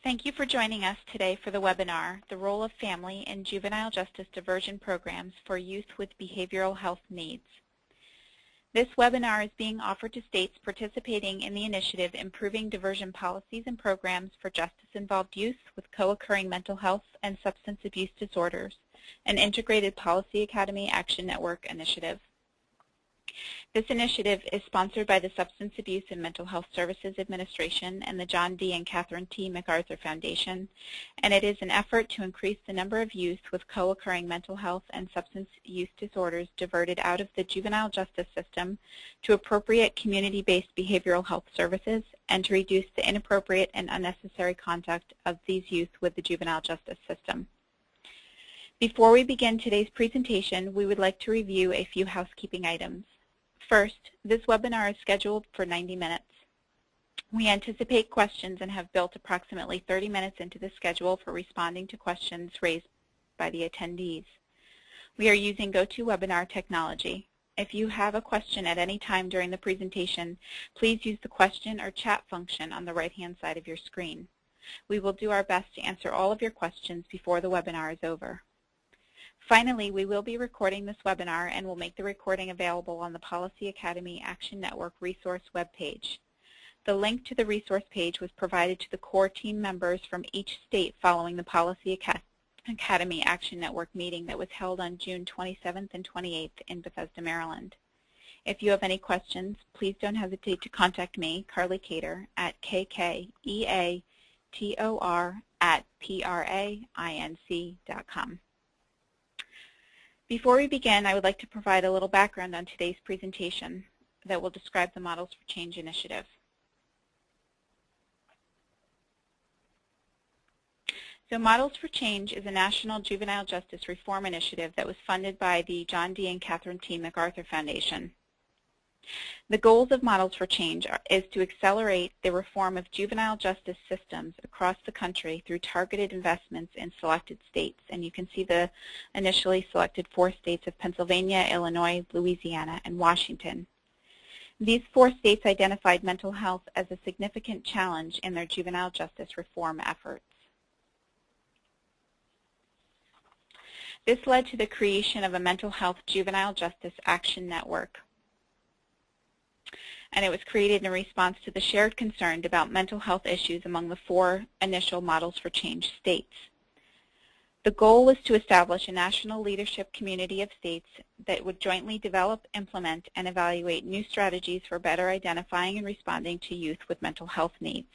Thank you for joining us today for the webinar, The Role of Family in Juvenile Justice Diversion Programs for Youth with Behavioral Health Needs. This webinar is being offered to states participating in the initiative Improving Diversion Policies and Programs for Justice-Involved Youth with Co-Occurring Mental Health and Substance Abuse Disorders, an Integrated Policy Academy Action Network initiative. This initiative is sponsored by the Substance Abuse and Mental Health Services Administration and the John D. and Catherine T. MacArthur Foundation, and it is an effort to increase the number of youth with co-occurring mental health and substance use disorders diverted out of the juvenile justice system to appropriate community-based behavioral health services and to reduce the inappropriate and unnecessary contact of these youth with the juvenile justice system. Before we begin today's presentation, we would like to review a few housekeeping items. First, this webinar is scheduled for 90 minutes. We anticipate questions and have built approximately 30 minutes into the schedule for responding to questions raised by the attendees. We are using GoToWebinar technology. If you have a question at any time during the presentation, please use the question or chat function on the right-hand side of your screen. We will do our best to answer all of your questions before the webinar is over. Finally, we will be recording this webinar and will make the recording available on the Policy Academy Action Network resource webpage. The link to the resource page was provided to the core team members from each state following the Policy Academy Action Network meeting that was held on June 27th and 28th in Bethesda, Maryland. If you have any questions, please don't hesitate to contact me, Carly Cater, at kkeator@prainc.com. Before we begin, I would like to provide a little background on today's presentation that will describe the Models for Change initiative. So Models for Change is a national juvenile justice reform initiative that was funded by the John D. and Catherine T. MacArthur Foundation. The goals of Models for Change is to accelerate the reform of juvenile justice systems across the country through targeted investments in selected states. And you can see the initially selected 4 states of Pennsylvania, Illinois, Louisiana, and Washington. These 4 states identified mental health as a significant challenge in their juvenile justice reform efforts. This led to the creation of a Mental Health Juvenile Justice Action Network. And it was created in response to the shared concern about mental health issues among the 4 initial Models for Change states. The goal was to establish a national leadership community of states that would jointly develop, implement, and evaluate new strategies for better identifying and responding to youth with mental health needs.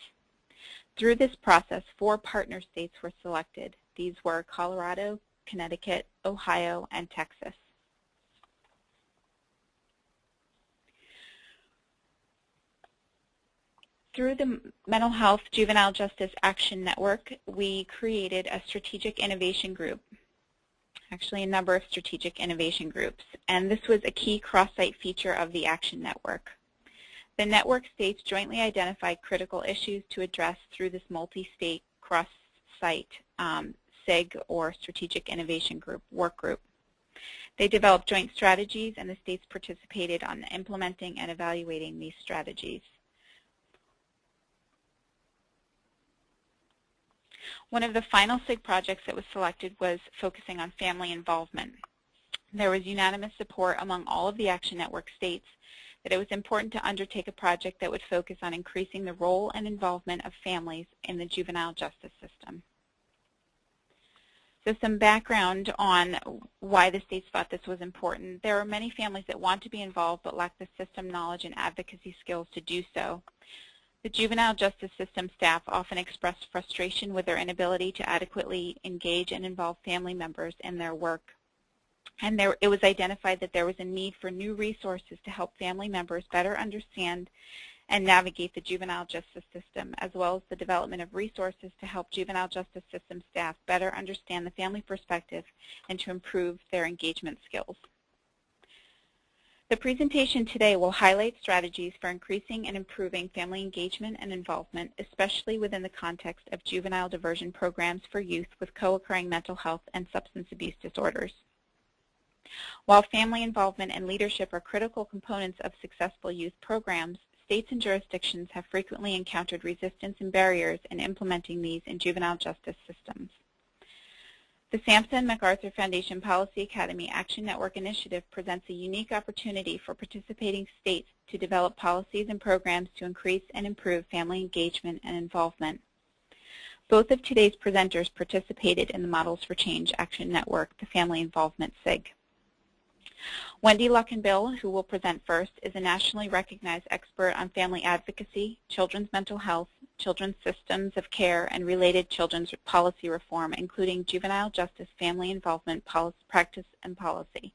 Through this process, 4 partner states were selected. These were Colorado, Connecticut, Ohio, and Texas. Through the Mental Health Juvenile Justice Action Network, we created a strategic innovation group, actually a number of strategic innovation groups, and this was a key cross-site feature of the Action Network. The network states jointly identified critical issues to address through this multi-state cross-site SIG, or Strategic Innovation Group, work group. They developed joint strategies, and the states participated on implementing and evaluating these strategies. One of the final SIG projects that was selected was focusing on family involvement. There was unanimous support among all of the Action Network states that it was important to undertake a project that would focus on increasing the role and involvement of families in the juvenile justice system. So some background on why the states thought this was important. There are many families that want to be involved but lack the system knowledge and advocacy skills to do so. The juvenile justice system staff often express frustration with their inability to adequately engage and involve family members in their work. And it was identified that there was a need for new resources to help family members better understand and navigate the juvenile justice system, as well as the development of resources to help juvenile justice system staff better understand the family perspective and to improve their engagement skills. The presentation today will highlight strategies for increasing and improving family engagement and involvement, especially within the context of juvenile diversion programs for youth with co-occurring mental health and substance abuse disorders. While family involvement and leadership are critical components of successful youth programs, states and jurisdictions have frequently encountered resistance and barriers in implementing these in juvenile justice systems. The Sampson MacArthur Foundation Policy Academy Action Network Initiative presents a unique opportunity for participating states to develop policies and programs to increase and improve family engagement and involvement. Both of today's presenters participated in the Models for Change Action Network, the Family Involvement SIG. Wendy Luckenbill, who will present first, is a nationally recognized expert on family advocacy, children's mental health, children's systems of care, and related children's policy reform, including juvenile justice family involvement practice and policy.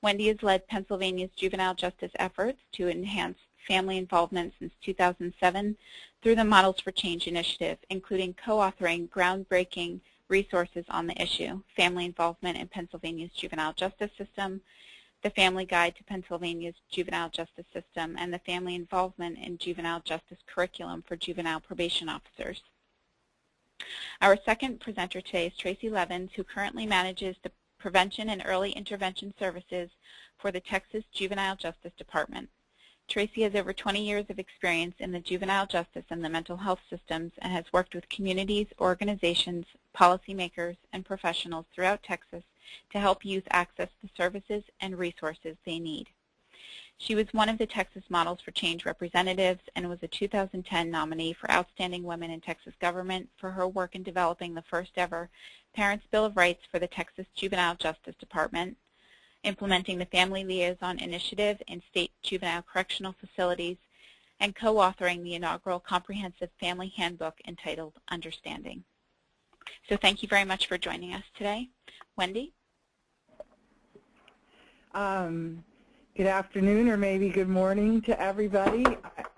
Wendy has led Pennsylvania's juvenile justice efforts to enhance family involvement since 2007 through the Models for Change initiative, including co-authoring groundbreaking resources on the issue, family involvement in Pennsylvania's juvenile justice system, the Family Guide to Pennsylvania's Juvenile Justice System, and the Family Involvement in Juvenile Justice Curriculum for Juvenile Probation Officers. Our second presenter today is Tracy Levins, who currently manages the Prevention and Early Intervention Services for the Texas Juvenile Justice Department. Tracy has over 20 years of experience in the juvenile justice and the mental health systems and has worked with communities, organizations, policymakers, and professionals throughout Texas to help youth access the services and resources they need. She was one of the Texas Models for Change representatives and was a 2010 nominee for Outstanding Women in Texas Government for her work in developing the first ever Parents' Bill of Rights for the Texas Juvenile Justice Department, implementing the Family Liaison Initiative in state juvenile correctional facilities, and co-authoring the inaugural Comprehensive Family Handbook entitled Understanding. So thank you very much for joining us today. Wendy? Good afternoon, or maybe good morning to everybody.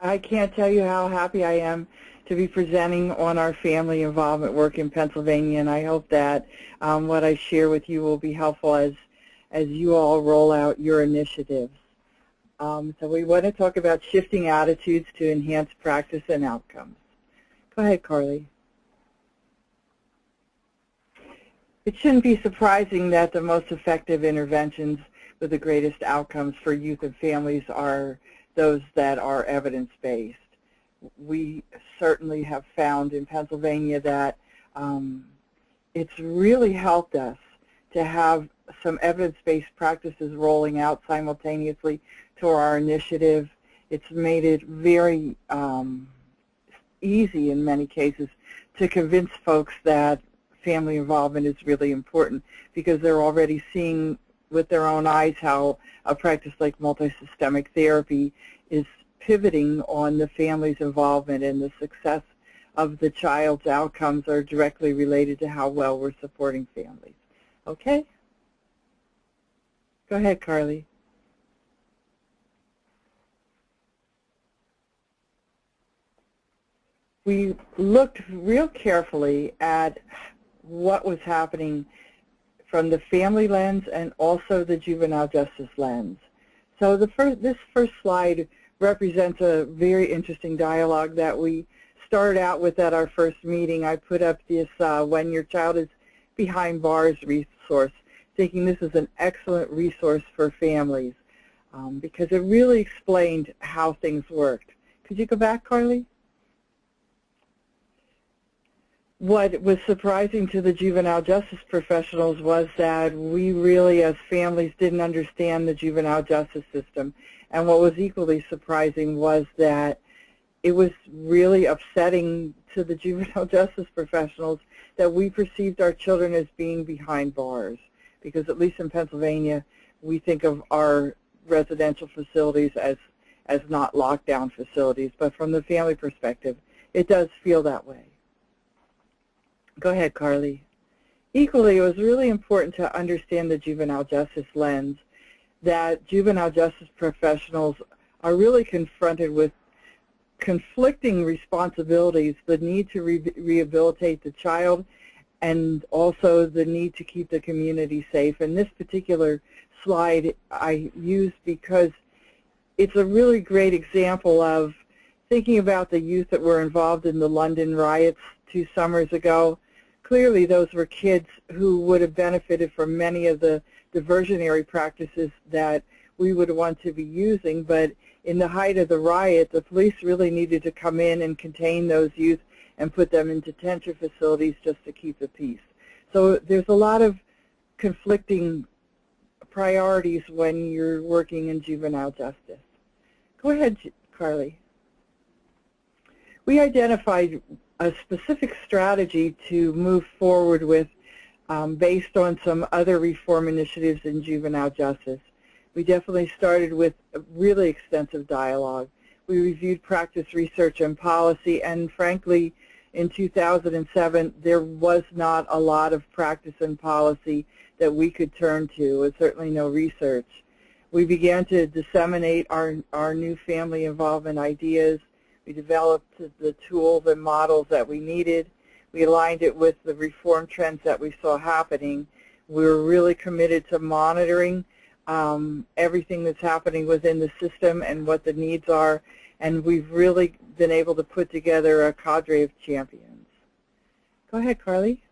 I can't tell you how happy I am to be presenting on our family involvement work in Pennsylvania, and I hope that what I share with you will be helpful as you all roll out your initiatives. So we want to talk about shifting attitudes to enhance practice and outcomes. Go ahead, Carly. It shouldn't be surprising that the most effective interventions with the greatest outcomes for youth and families are those that are evidence-based. We certainly have found in Pennsylvania that it's really helped us to have some evidence-based practices rolling out simultaneously to our initiative. It's made it very easy in many cases to convince folks that family involvement is really important because they're already seeing with their own eyes how a practice like multisystemic therapy is pivoting on the family's involvement, and the success of the child's outcomes are directly related to how well we're supporting families. Okay? Go ahead, Carly. We looked real carefully at what was happening from the family lens and also the juvenile justice lens. So this first slide represents a very interesting dialogue that we started out with at our first meeting. I put up this When Your Child is Behind Bars resource, thinking this is an excellent resource for families because it really explained how things worked. Could you go back, Carly? What was surprising to the juvenile justice professionals was that we really, as families, didn't understand the juvenile justice system. And what was equally surprising was that it was really upsetting to the juvenile justice professionals that we perceived our children as being behind bars. Because at least in Pennsylvania, we think of our residential facilities as not lockdown facilities. But from the family perspective, it does feel that way. Go ahead, Carly. Equally, it was really important to understand the juvenile justice lens, that juvenile justice professionals are really confronted with conflicting responsibilities, the need to rehabilitate the child and also the need to keep the community safe. And this particular slide I used because it's a really great example of thinking about the youth that were involved in the London riots 2 summers ago. Clearly those were kids who would have benefited from many of the diversionary practices that we would want to be using, but in the height of the riot, the police really needed to come in and contain those youth and put them in detention facilities just to keep the peace. So there's a lot of conflicting priorities when you're working in juvenile justice. Go ahead, Carly. We identified a specific strategy to move forward with based on some other reform initiatives in juvenile justice. We definitely started with a really extensive dialogue. We reviewed practice, research, and policy, and frankly, in 2007, there was not a lot of practice and policy that we could turn to, and certainly no research. We began to disseminate our new family involvement ideas. We developed the tools and models that we needed. We aligned it with the reform trends that we saw happening. We were really committed to monitoring everything that's happening within the system and what the needs are, and we've really been able to put together a cadre of champions. Go ahead, Carly.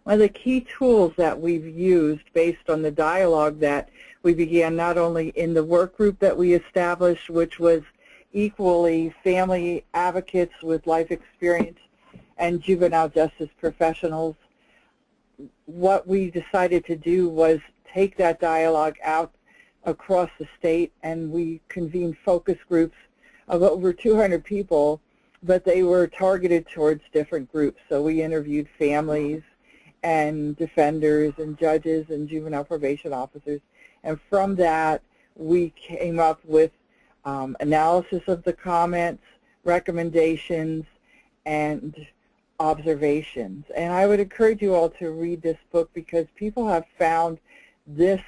One of the key tools that we've used based on the dialogue that we began not only in the work group that we established, which was equally family advocates with life experience and juvenile justice professionals, what we decided to do was take that dialogue out across the state, and we convened focus groups of over 200 people, but they were targeted towards different groups. So we interviewed families and defenders and judges and juvenile probation officers, and from that we came up with analysis of the comments, recommendations, and observations. And I would encourage you all to read this book because people have found this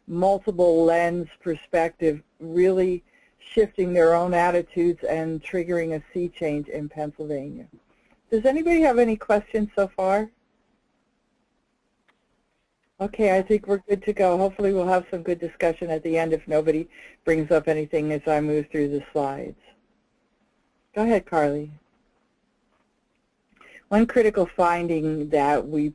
multiple lens perspective really shifting their own attitudes and triggering a sea change in Pennsylvania. Does anybody have any questions so far? Okay, I think we're good to go. Hopefully we'll have some good discussion at the end if nobody brings up anything as I move through the slides. Go ahead, Carly. One critical finding that we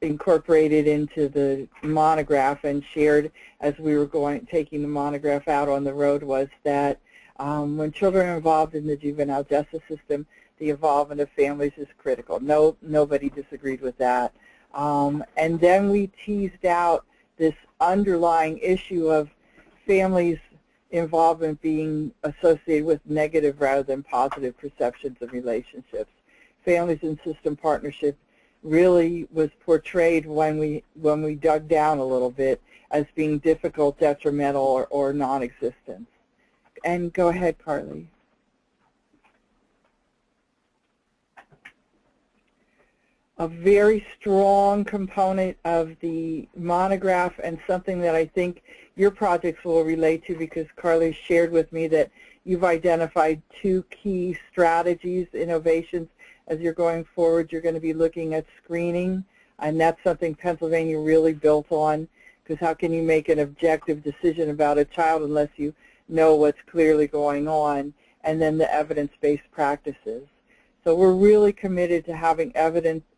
incorporated into the monograph and shared as we were taking the monograph out on the road was that when children are involved in the juvenile justice system, the involvement of families is critical. Nobody disagreed with that. And then we teased out this underlying issue of families' involvement being associated with negative rather than positive perceptions of relationships. Families in system partnership really was portrayed when we dug down a little bit as being difficult, detrimental, or non-existent. And go ahead, Carly. A very strong component of the monograph, and something that I think your projects will relate to because Carly shared with me that you've identified two key strategies, innovations. As you're going forward, you're going to be looking at screening, and that's something Pennsylvania really built on, because how can you make an objective decision about a child unless you know what's clearly going on, and then the evidence-based practices. So we're really committed to having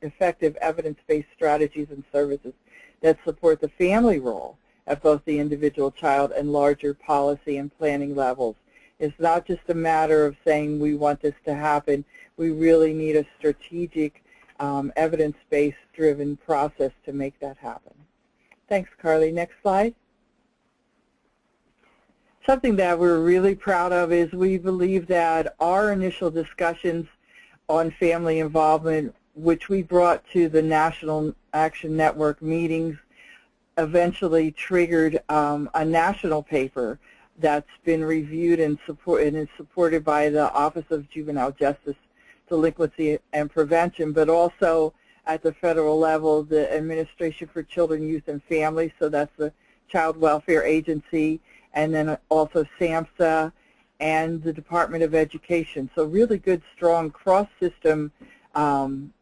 effective evidence-based strategies and services that support the family role at both the individual child and larger policy and planning levels. It's not just a matter of saying we want this to happen. We really need a strategic, evidence-based driven process to make that happen. Thanks, Carly. Next slide. Something that we're really proud of is we believe that our initial discussions on family involvement, which we brought to the National Action Network meetings, eventually triggered a national paper that's been reviewed and is supported by the Office of Juvenile Justice, Delinquency and Prevention, but also at the federal level, the Administration for Children, Youth, and Families, so that's the Child Welfare Agency, and then also SAMHSA and the Department of Education. So really good, strong cross-system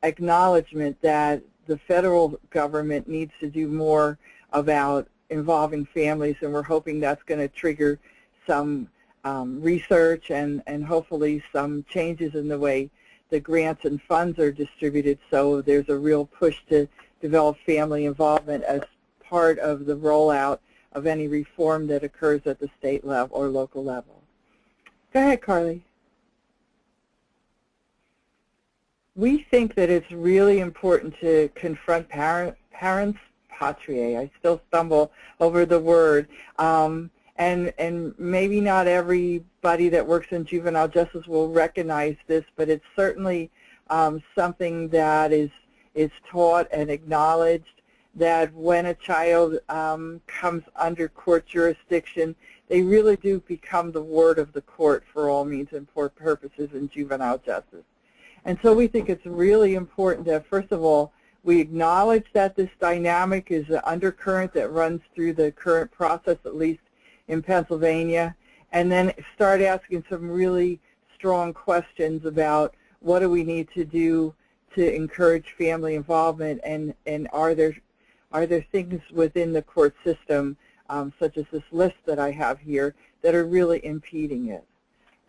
acknowledgement that the federal government needs to do more about involving families, and we're hoping that's going to trigger some research and hopefully some changes in the way the grants and funds are distributed, so there's a real push to develop family involvement as part of the rollout of any reform that occurs at the state level or local level. Go ahead, Carly. We think that it's really important to confront parens patriae. I still stumble over the word. And maybe not everybody that works in juvenile justice will recognize this, but it's certainly something that is taught and acknowledged, that when a child comes under court jurisdiction, they really do become the ward of the court for all means and purposes in juvenile justice. And so we think it's really important that, first of all, we acknowledge that this dynamic is an undercurrent that runs through the current process, at least in Pennsylvania, and then start asking some really strong questions about what do we need to do to encourage family involvement, and are there things within the court system, such as this list that I have here, that are really impeding it.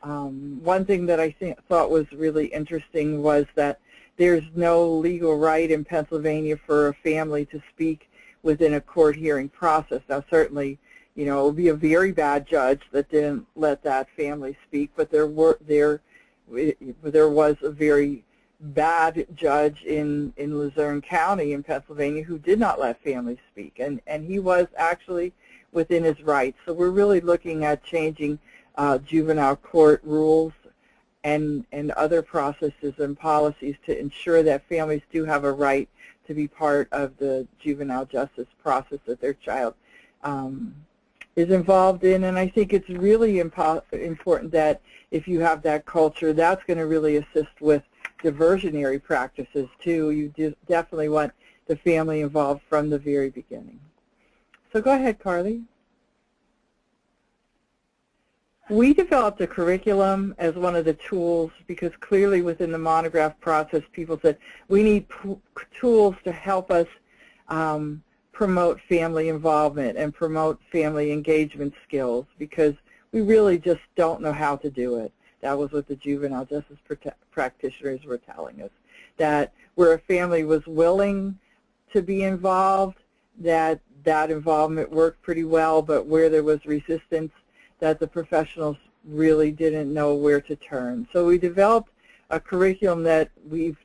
One thing that I thought was really interesting was that there's no legal right in Pennsylvania for a family to speak within a court hearing process. Now, certainly, you know, it would be a very bad judge that didn't let that family speak, but there was a very bad judge in Luzerne County in Pennsylvania who did not let families speak, and he was actually within his rights. So we're really looking at changing juvenile court rules and other processes and policies to ensure that families do have a right to be part of the juvenile justice process that their child is involved in. And I think it's really important that if you have that culture, that's going to really assist with diversionary practices too. You definitely want the family involved from the very beginning. So go ahead, Carly. We developed a curriculum as one of the tools because clearly within the monograph process, people said we need tools to help us promote family involvement and promote family engagement skills, because we really just don't know how to do it. That was what the juvenile justice practitioners were telling us, that where a family was willing to be involved, that involvement worked pretty well, but where there was resistance, that the professionals really didn't know where to turn. So we developed a curriculum that we've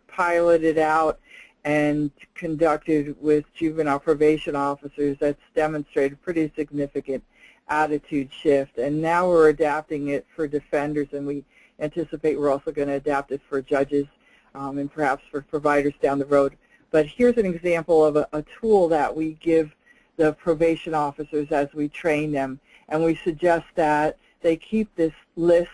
piloted out and conducted with juvenile probation officers that's demonstrated pretty significant attitude shift. And now we're adapting it for defenders, and we anticipate we're also going to adapt it for judges and perhaps for providers down the road. But here's an example of a tool that we give the probation officers as we train them. And we suggest that they keep this list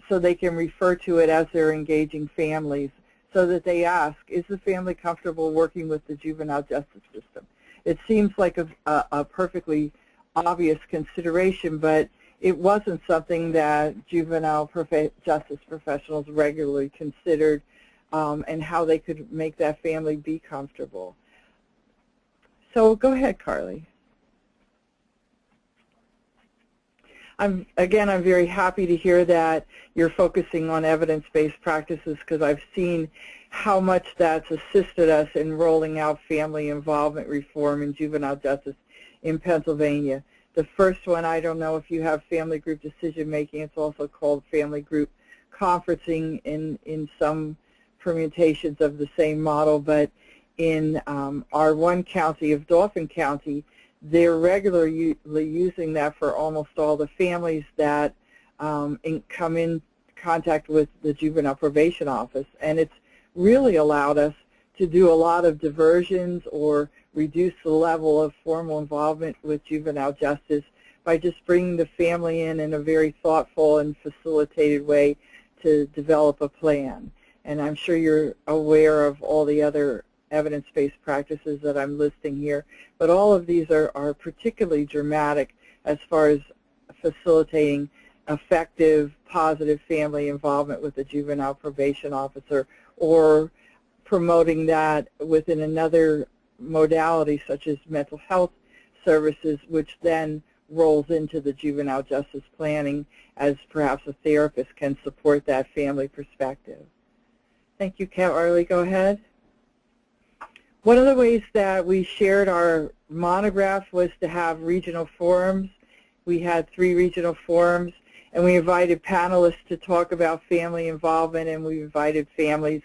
so they can refer to it as they're engaging families, so that they ask, is the family comfortable working with the juvenile justice system? It seems like a perfectly obvious consideration, but it wasn't something that juvenile justice professionals regularly considered, and how they could make that family be comfortable. So go ahead, Carly. I'm very happy to hear that you're focusing on evidence-based practices, because I've seen how much that's assisted us in rolling out family involvement reform in juvenile justice in Pennsylvania. The first one, I don't know if you have family group decision-making. It's also called family group conferencing in some permutations of the same model, but in our one county of Dauphin County, they're regularly using that for almost all the families that come in contact with the Juvenile Probation Office. And it's really allowed us to do a lot of diversions or reduce the level of formal involvement with juvenile justice by just bringing the family in a very thoughtful and facilitated way to develop a plan. And I'm sure you're aware of all the other evidence-based practices that I'm listing here, but all of these are particularly dramatic as far as facilitating effective, positive family involvement with the juvenile probation officer, or promoting that within another modality such as mental health services, which then rolls into the juvenile justice planning, as perhaps a therapist can support that family perspective. Thank you, Carly. Go ahead. One of the ways that we shared our monograph was to have regional forums. We had 3 regional forums, and we invited panelists to talk about family involvement, and we invited families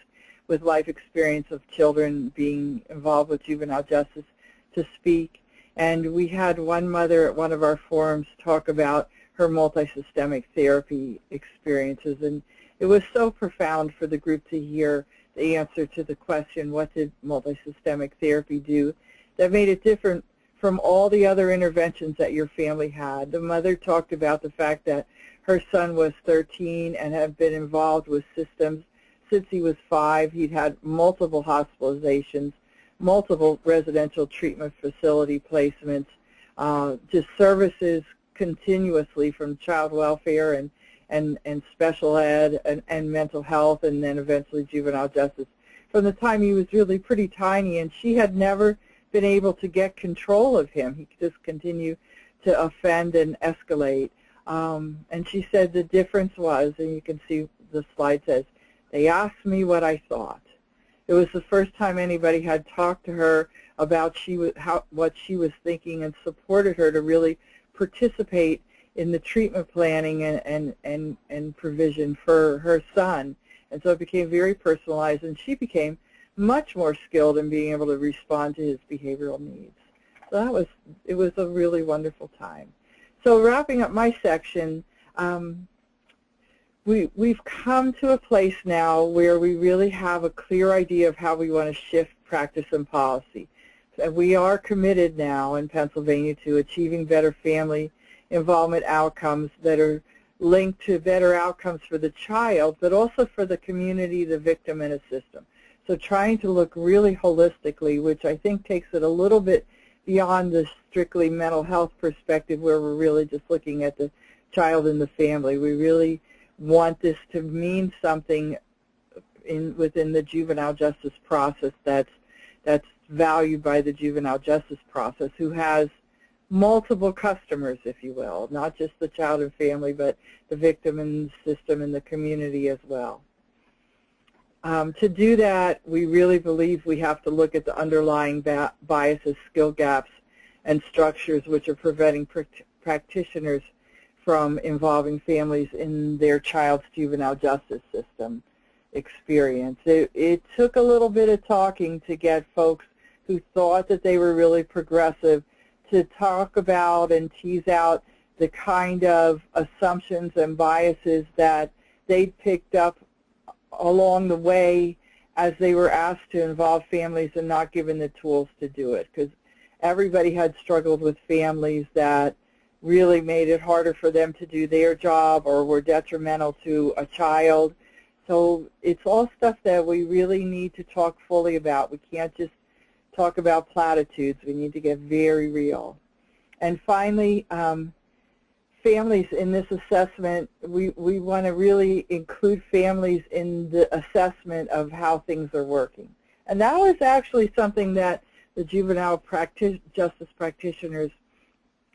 with life experience of children being involved with juvenile justice to speak. And we had one mother at one of our forums talk about her multisystemic therapy experiences, and it was so profound for the group to hear the answer to the question, what did multisystemic therapy do, that made it different from all the other interventions that your family had. The mother talked about the fact that her son was 13 and had been involved with systems since he was 5. He'd had multiple hospitalizations, multiple residential treatment facility placements, just services continuously from child welfare and special ed and mental health, and then eventually juvenile justice from the time he was really pretty tiny, and she had never been able to get control of him. He could just continue to offend and escalate. And she said the difference was, and you can see the slide says, they asked me what I thought. It was the first time anybody had talked to her about what she was thinking and supported her to really participate in the treatment planning and provision for her son. And so it became very personalized, and she became much more skilled in being able to respond to his behavioral needs. So it was a really wonderful time. So wrapping up my section, we've come to a place now where we really have a clear idea of how we want to shift practice and policy. And we are committed now in Pennsylvania to achieving better family involvement outcomes that are linked to better outcomes for the child, but also for the community, the victim, and a system. So trying to look really holistically, which I think takes it a little bit beyond the strictly mental health perspective where we're really just looking at the child and the family. We really want this to mean something within the juvenile justice process that's valued by the juvenile justice process, who has multiple customers, if you will, not just the child and family, but the victim and the system and the community as well. To do that, we really believe we have to look at the underlying biases, skill gaps, and structures which are preventing practitioners from involving families in their child's juvenile justice system experience. It took a little bit of talking to get folks who thought that they were really progressive to talk about and tease out the kind of assumptions and biases that they'd picked up along the way as they were asked to involve families and not given the tools to do it, because everybody had struggled with families that really made it harder for them to do their job or were detrimental to a child. So it's all stuff that we really need to talk fully about. We can't just talk about platitudes. We need to get very real. And finally, families in this assessment, we want to really include families in the assessment of how things are working. And that was actually something that the juvenile justice practitioners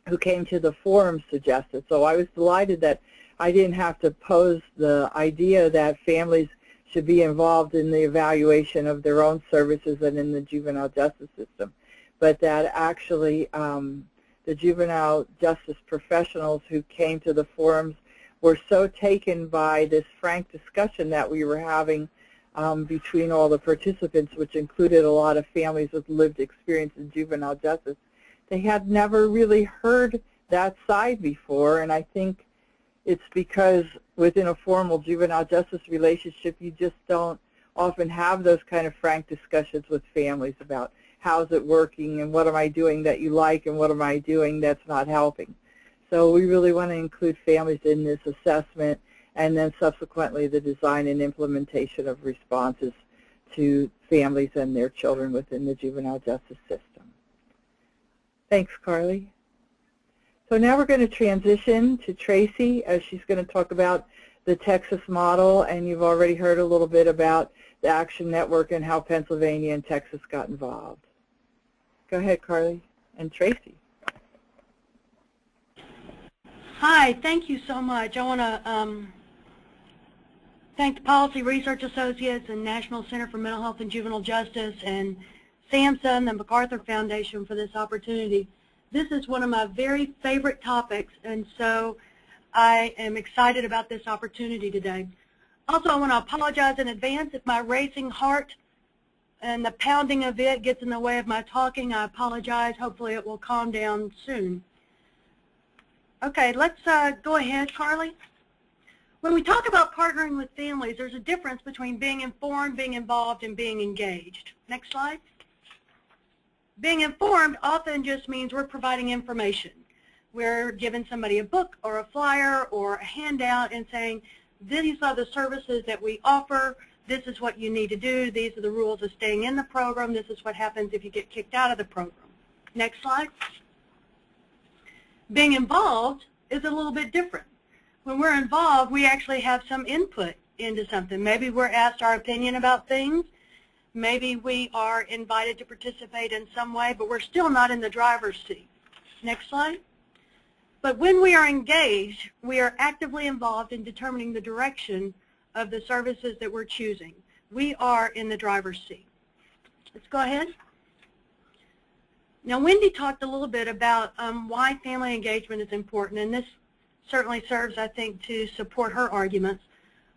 who came to the forum suggested. So I was delighted that I didn't have to pose the idea that families should be involved in the evaluation of their own services and in the juvenile justice system, but that actually the juvenile justice professionals who came to the forums were so taken by this frank discussion that we were having between all the participants, which included a lot of families with lived experience in juvenile justice. They had never really heard that side before, and I think it's because within a formal juvenile justice relationship, you just don't often have those kind of frank discussions with families about how's it working and what am I doing that you like and what am I doing that's not helping. So we really want to include families in this assessment and then subsequently the design and implementation of responses to families and their children within the juvenile justice system. Thanks, Carly. So now we're going to transition to Tracy as she's going to talk about the Texas model, and you've already heard a little bit about the Action Network and how Pennsylvania and Texas got involved. Go ahead, Carly and Tracy. Hi, thank you so much. I want to thank the Policy Research Associates and National Center for Mental Health and Juvenile Justice and SAMHSA and the MacArthur Foundation for this opportunity. This is one of my very favorite topics, and so I am excited about this opportunity today. Also, I want to apologize in advance if my racing heart and the pounding of it gets in the way of my talking. I apologize. Hopefully it will calm down soon. Okay, let's go ahead, Carly. When we talk about partnering with families, there's a difference between being informed, being involved, and being engaged. Next slide. Being informed often just means we're providing information. We're giving somebody a book or a flyer or a handout and saying, these are the services that we offer, this is what you need to do, these are the rules of staying in the program, this is what happens if you get kicked out of the program. Next slide. Being involved is a little bit different. When we're involved, we actually have some input into something. Maybe we're asked our opinion about things. Maybe we are invited to participate in some way, but we're still not in the driver's seat. Next slide. But when we are engaged, we are actively involved in determining the direction of the services that we're choosing. We are in the driver's seat. Let's go ahead. Now, Wendy talked a little bit about why family engagement is important, and this certainly serves, I think, to support her arguments.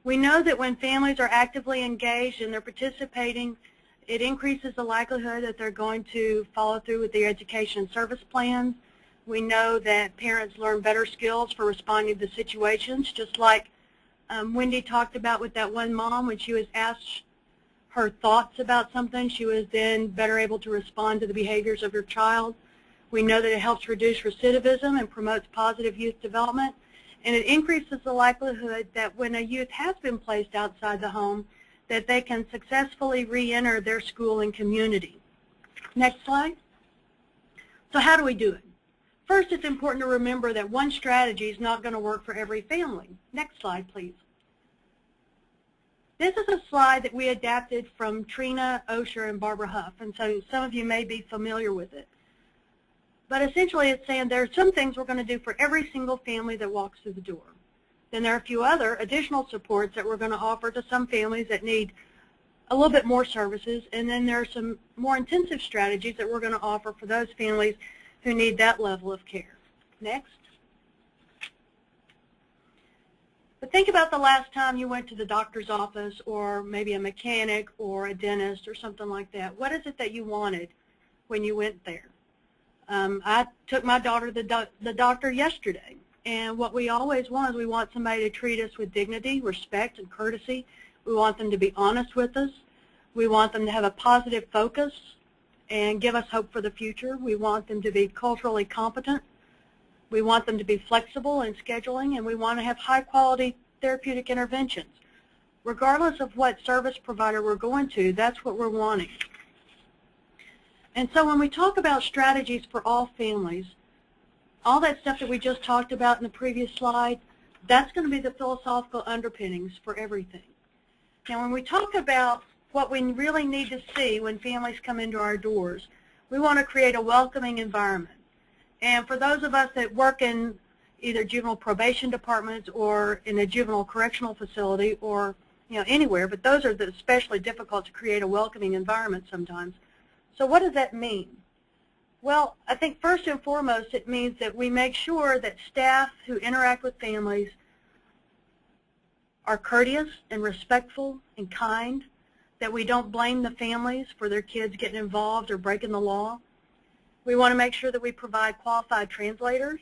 We know that when families are actively engaged and they're participating, it increases the likelihood that they're going to follow through with their education and service plans. We know that parents learn better skills for responding to situations, just like Wendy talked about with that one mom. When she was asked her thoughts about something, she was then better able to respond to the behaviors of her child. We know that it helps reduce recidivism and promotes positive youth development. And it increases the likelihood that when a youth has been placed outside the home, that they can successfully re-enter their school and community. Next slide. So how do we do it? First, it's important to remember that one strategy is not going to work for every family. Next slide, please. This is a slide that we adapted from Trina Osher and Barbara Huff, and so some of you may be familiar with it. But essentially it's saying there are some things we're going to do for every single family that walks through the door. Then there are a few other additional supports that we're going to offer to some families that need a little bit more services, and then there are some more intensive strategies that we're going to offer for those families who need that level of care. Next. But think about the last time you went to the doctor's office or maybe a mechanic or a dentist or something like that. What is it that you wanted when you went there? I took my daughter to the doctor yesterday, and what we always want is we want somebody to treat us with dignity, respect, and courtesy. We want them to be honest with us. We want them to have a positive focus and give us hope for the future. We want them to be culturally competent. We want them to be flexible in scheduling, and we want to have high-quality therapeutic interventions. Regardless of what service provider we're going to, that's what we're wanting. And so when we talk about strategies for all families, all that stuff that we just talked about in the previous slide, that's going to be the philosophical underpinnings for everything. Now, when we talk about what we really need to see when families come into our doors, we want to create a welcoming environment. And for those of us that work in either juvenile probation departments or in a juvenile correctional facility or anywhere, but those are especially difficult to create a welcoming environment sometimes. So what does that mean? Well, I think first and foremost it means that we make sure that staff who interact with families are courteous and respectful and kind, that we don't blame the families for their kids getting involved or breaking the law. We want to make sure that we provide qualified translators.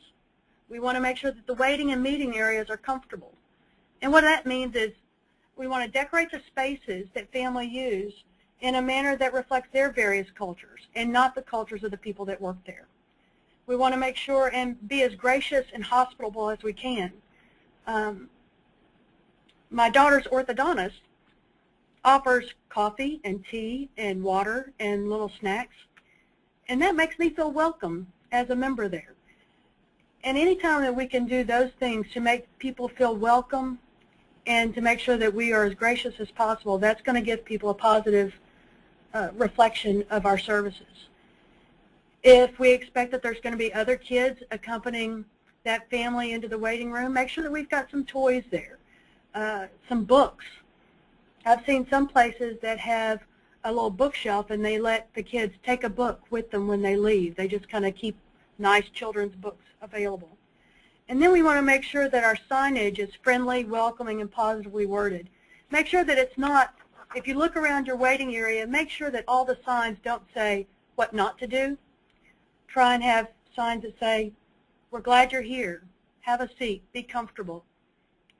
We want to make sure that the waiting and meeting areas are comfortable. And what that means is we want to decorate the spaces that families use in a manner that reflects their various cultures and not the cultures of the people that work there. We want to make sure and be as gracious and hospitable as we can. My daughter's orthodontist offers coffee and tea and water and little snacks, and that makes me feel welcome as a member there. And anytime that we can do those things to make people feel welcome and to make sure that we are as gracious as possible, that's going to give people a positive reflection of our services. If we expect that there's going to be other kids accompanying that family into the waiting room, make sure that we've got some toys there, some books. I've seen some places that have a little bookshelf and they let the kids take a book with them when they leave. They just kind of keep nice children's books available. And then we want to make sure that our signage is friendly, welcoming, and positively worded. Make sure that it's not, if you look around your waiting area, make sure that all the signs don't say what not to do. Try and have signs that say, we're glad you're here, have a seat, be comfortable.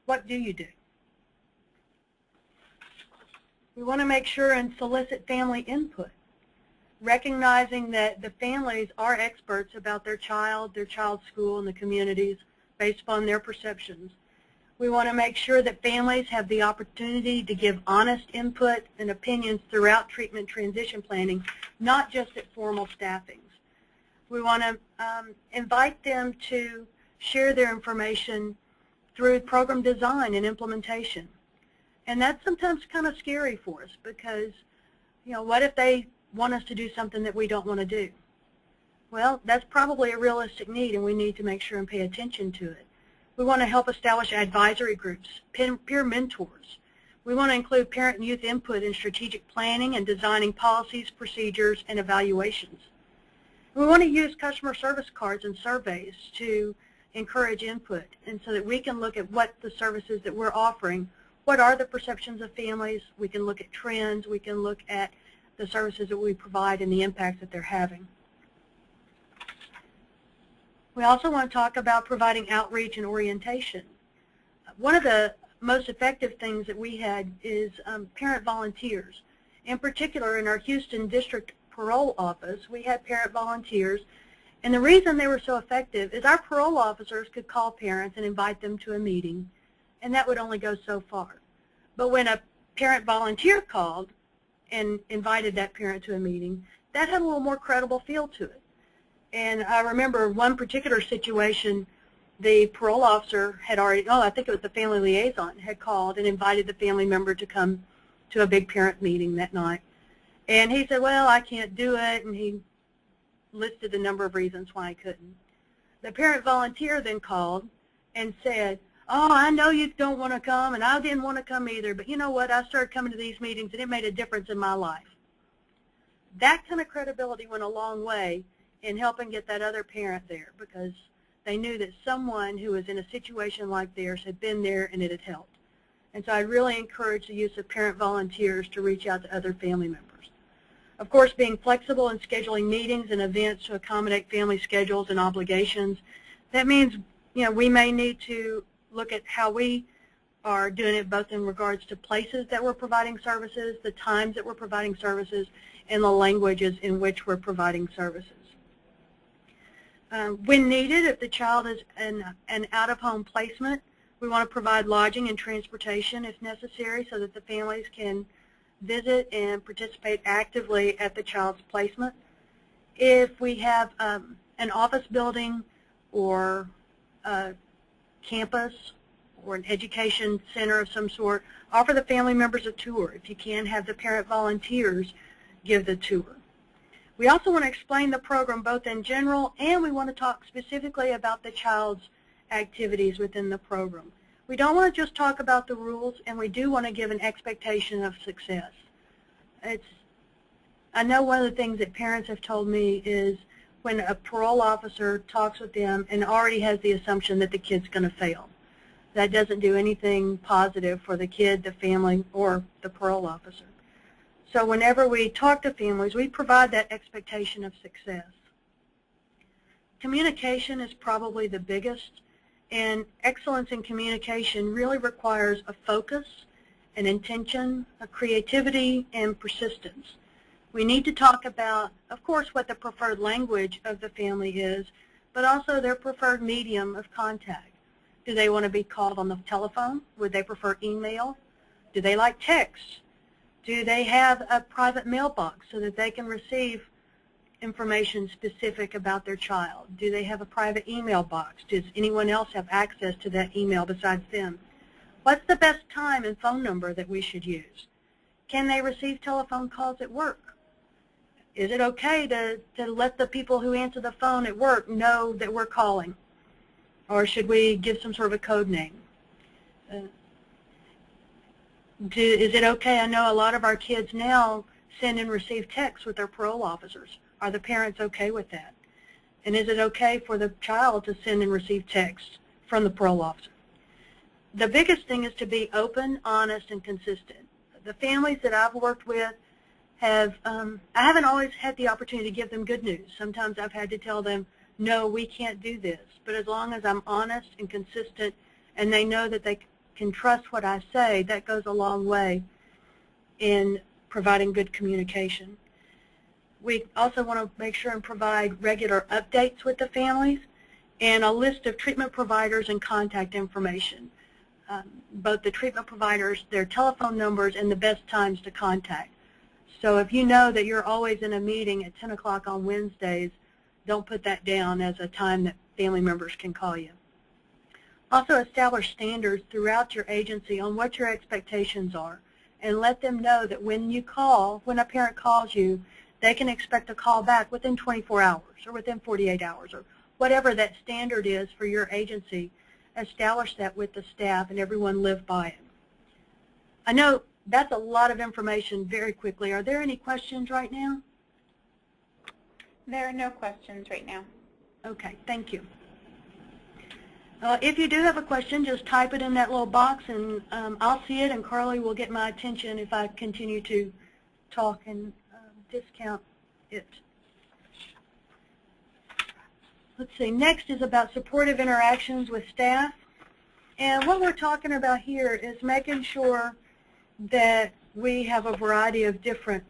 What do you do? We want to make sure and solicit family input, recognizing that the families are experts about their child's school, and the communities based upon their perceptions. We want to make sure that families have the opportunity to give honest input and opinions throughout treatment transition planning, not just at formal staffings. We want to invite them to share their information through program design and implementation. And that's sometimes kind of scary for us because, you know, what if they want us to do something that we don't want to do? Well, that's probably a realistic need, and we need to make sure and pay attention to it. We want to help establish advisory groups, peer mentors. We want to include parent and youth input in strategic planning and designing policies, procedures, and evaluations. We want to use customer service cards and surveys to encourage input, and so that we can look at what the services that we're offering, what are the perceptions of families, we can look at trends, we can look at the services that we provide and the impacts that they're having. We also want to talk about providing outreach and orientation. One of the most effective things that we had is parent volunteers. In particular, in our Houston District Parole Office, we had parent volunteers, and the reason they were so effective is our parole officers could call parents and invite them to a meeting, and that would only go so far. But when a parent volunteer called and invited that parent to a meeting, that had a little more credible feel to it. And I remember one particular situation, the parole officer had already, I think it was the family liaison, had called and invited the family member to come to a big parent meeting that night. And he said, well, I can't do it, and he listed a number of reasons why he couldn't. The parent volunteer then called and said, oh, I know you don't want to come, and I didn't want to come either, but you know what, I started coming to these meetings, and it made a difference in my life. That kind of credibility went a long way in helping get that other parent there, because they knew that someone who was in a situation like theirs had been there and it had helped. And so I really encourage the use of parent volunteers to reach out to other family members. Of course, being flexible in scheduling meetings and events to accommodate family schedules and obligations, that means, you know, we may need to look at how we are doing it both in regards to places that we're providing services, the times that we're providing services, and the languages in which we're providing services. When needed, if the child is in an out-of-home placement, we want to provide lodging and transportation if necessary so that the families can visit and participate actively at the child's placement. If we have an office building or a campus or an education center of some sort, offer the family members a tour. If you can, have the parent volunteers give the tour. We also want to explain the program both in general, and we want to talk specifically about the child's activities within the program. We don't want to just talk about the rules, and we do want to give an expectation of success. I know one of the things that parents have told me is when a parole officer talks with them and already has the assumption that the kid's going to fail. That doesn't do anything positive for the kid, the family, or the parole officer. So whenever we talk to families, we provide that expectation of success. Communication is probably the biggest, and excellence in communication really requires a focus, an intention, a creativity, and persistence. We need to talk about, of course, what the preferred language of the family is, but also their preferred medium of contact. Do they want to be called on the telephone? Would they prefer email? Do they like text? Do they have a private mailbox so that they can receive information specific about their child? Do they have a private email box? Does anyone else have access to that email besides them? What's the best time and phone number that we should use? Can they receive telephone calls at work? Is it okay to let the people who answer the phone at work know that we're calling? Or should we give some sort of a code name? Is it okay? I know a lot of our kids now send and receive texts with their parole officers? Are the parents okay with that? And is it okay for the child to send and receive texts from the parole officer? The biggest thing is to be open, honest, and consistent. The families that I've worked with I haven't always had the opportunity to give them good news. Sometimes I've had to tell them, no, we can't do this. But as long as I'm honest and consistent and they know that they can trust what I say, that goes a long way in providing good communication. We also want to make sure and provide regular updates with the families and a list of treatment providers and contact information. Both the treatment providers, their telephone numbers, and the best times to contact. So if you know that you're always in a meeting at 10 o'clock on Wednesdays, don't put that down as a time that family members can call you. Also establish standards throughout your agency on what your expectations are, and let them know that when a parent calls you, they can expect a call back within 24 hours or within 48 hours or whatever that standard is for your agency. Establish that with the staff and everyone live by it. I know that's a lot of information very quickly. Are there any questions right now? There are no questions right now. Okay, thank you. If you do have a question, just type it in that little box and I'll see it, and Carly will get my attention if I continue to talk and discount it. Let's see, next is about supportive interactions with staff. And what we're talking about here is making sure that we have a variety of different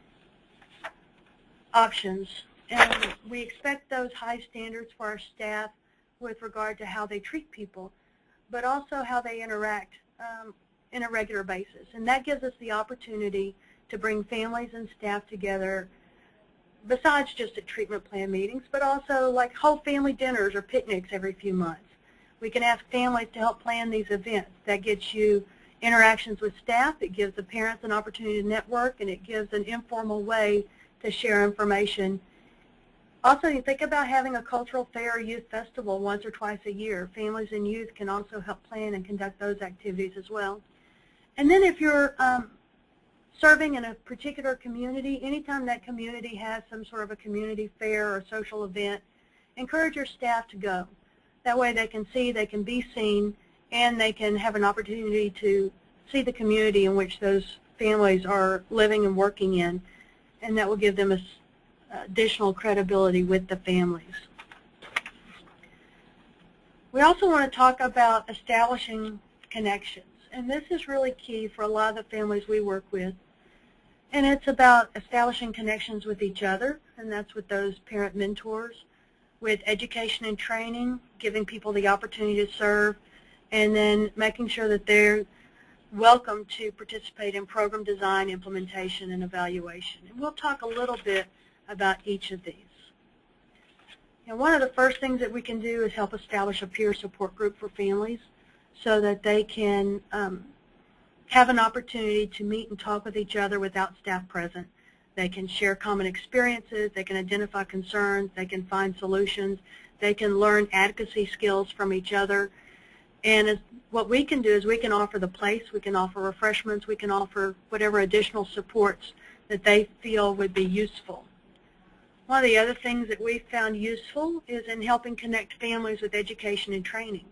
options. And we expect those high standards for our staff with regard to how they treat people, but also how they interact in a regular basis. And that gives us the opportunity to bring families and staff together besides just at treatment plan meetings, but also like whole family dinners or picnics every few months. We can ask families to help plan these events. That gets you interactions with staff, it gives the parents an opportunity to network, and it gives an informal way to share information. Also, you think about having a cultural fair or youth festival once or twice a year. Families and youth can also help plan and conduct those activities as well. And then if you're serving in a particular community, anytime that community has some sort of a community fair or social event, encourage your staff to go. That way they can see, they can be seen, and they can have an opportunity to see the community in which those families are living and working in, and that will give them additional credibility with the families. We also want to talk about establishing connections, and this is really key for a lot of the families we work with. And it's about establishing connections with each other, and that's with those parent mentors, with education and training, giving people the opportunity to serve, and then making sure that they're welcome to participate in program design, implementation, and evaluation. And we'll talk a little bit about each of these. And one of the first things that we can do is help establish a peer support group for families so that they can have an opportunity to meet and talk with each other without staff present. They can share common experiences, they can identify concerns, they can find solutions, they can learn advocacy skills from each other. And what we can do is we can offer the place, we can offer refreshments, we can offer whatever additional supports that they feel would be useful. One of the other things that we found useful is in helping connect families with education and training.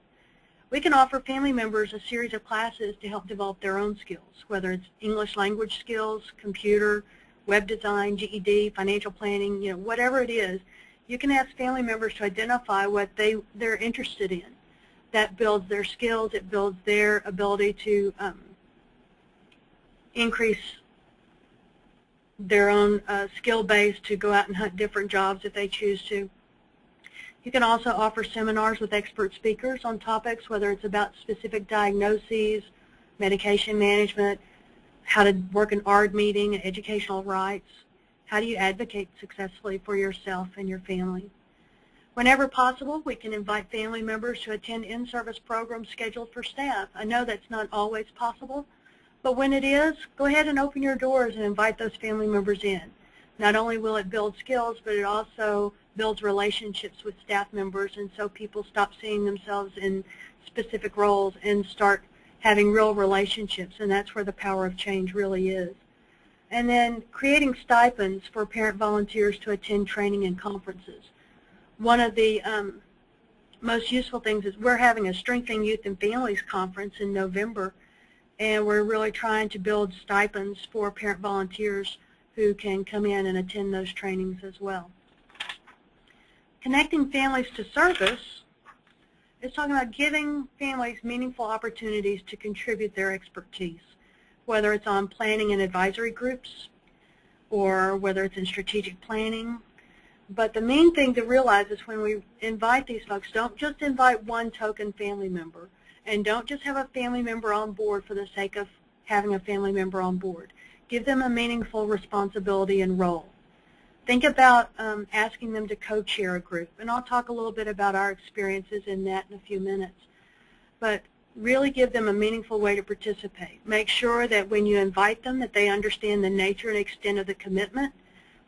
We can offer family members a series of classes to help develop their own skills, whether it's English language skills, computer, web design, GED, financial planning, whatever it is. You can ask family members to identify what they're interested in. That builds their skills, it builds their ability to increase their own skill base to go out and hunt different jobs if they choose to. You can also offer seminars with expert speakers on topics, whether it's about specific diagnoses, medication management, how to work an ARD meeting, educational rights, how do you advocate successfully for yourself and your family. Whenever possible, we can invite family members to attend in-service programs scheduled for staff. I know that's not always possible, but when it is, go ahead and open your doors and invite those family members in. Not only will it build skills, but it also builds relationships with staff members, and so people stop seeing themselves in specific roles and start having real relationships, and that's where the power of change really is. And then creating stipends for parent volunteers to attend training and conferences. One of the most useful things is we're having a Strengthening Youth and Families conference in November, and we're really trying to build stipends for parent volunteers who can come in and attend those trainings as well. Connecting families to service is talking about giving families meaningful opportunities to contribute their expertise, whether it's on planning and advisory groups or whether it's in strategic planning. But the main thing to realize is when we invite these folks, don't just invite one token family member, and don't just have a family member on board for the sake of having a family member on board. Give them a meaningful responsibility and role. Think about asking them to co-chair a group, and I'll talk a little bit about our experiences in that in a few minutes. But really give them a meaningful way to participate. Make sure that when you invite them that they understand the nature and extent of the commitment.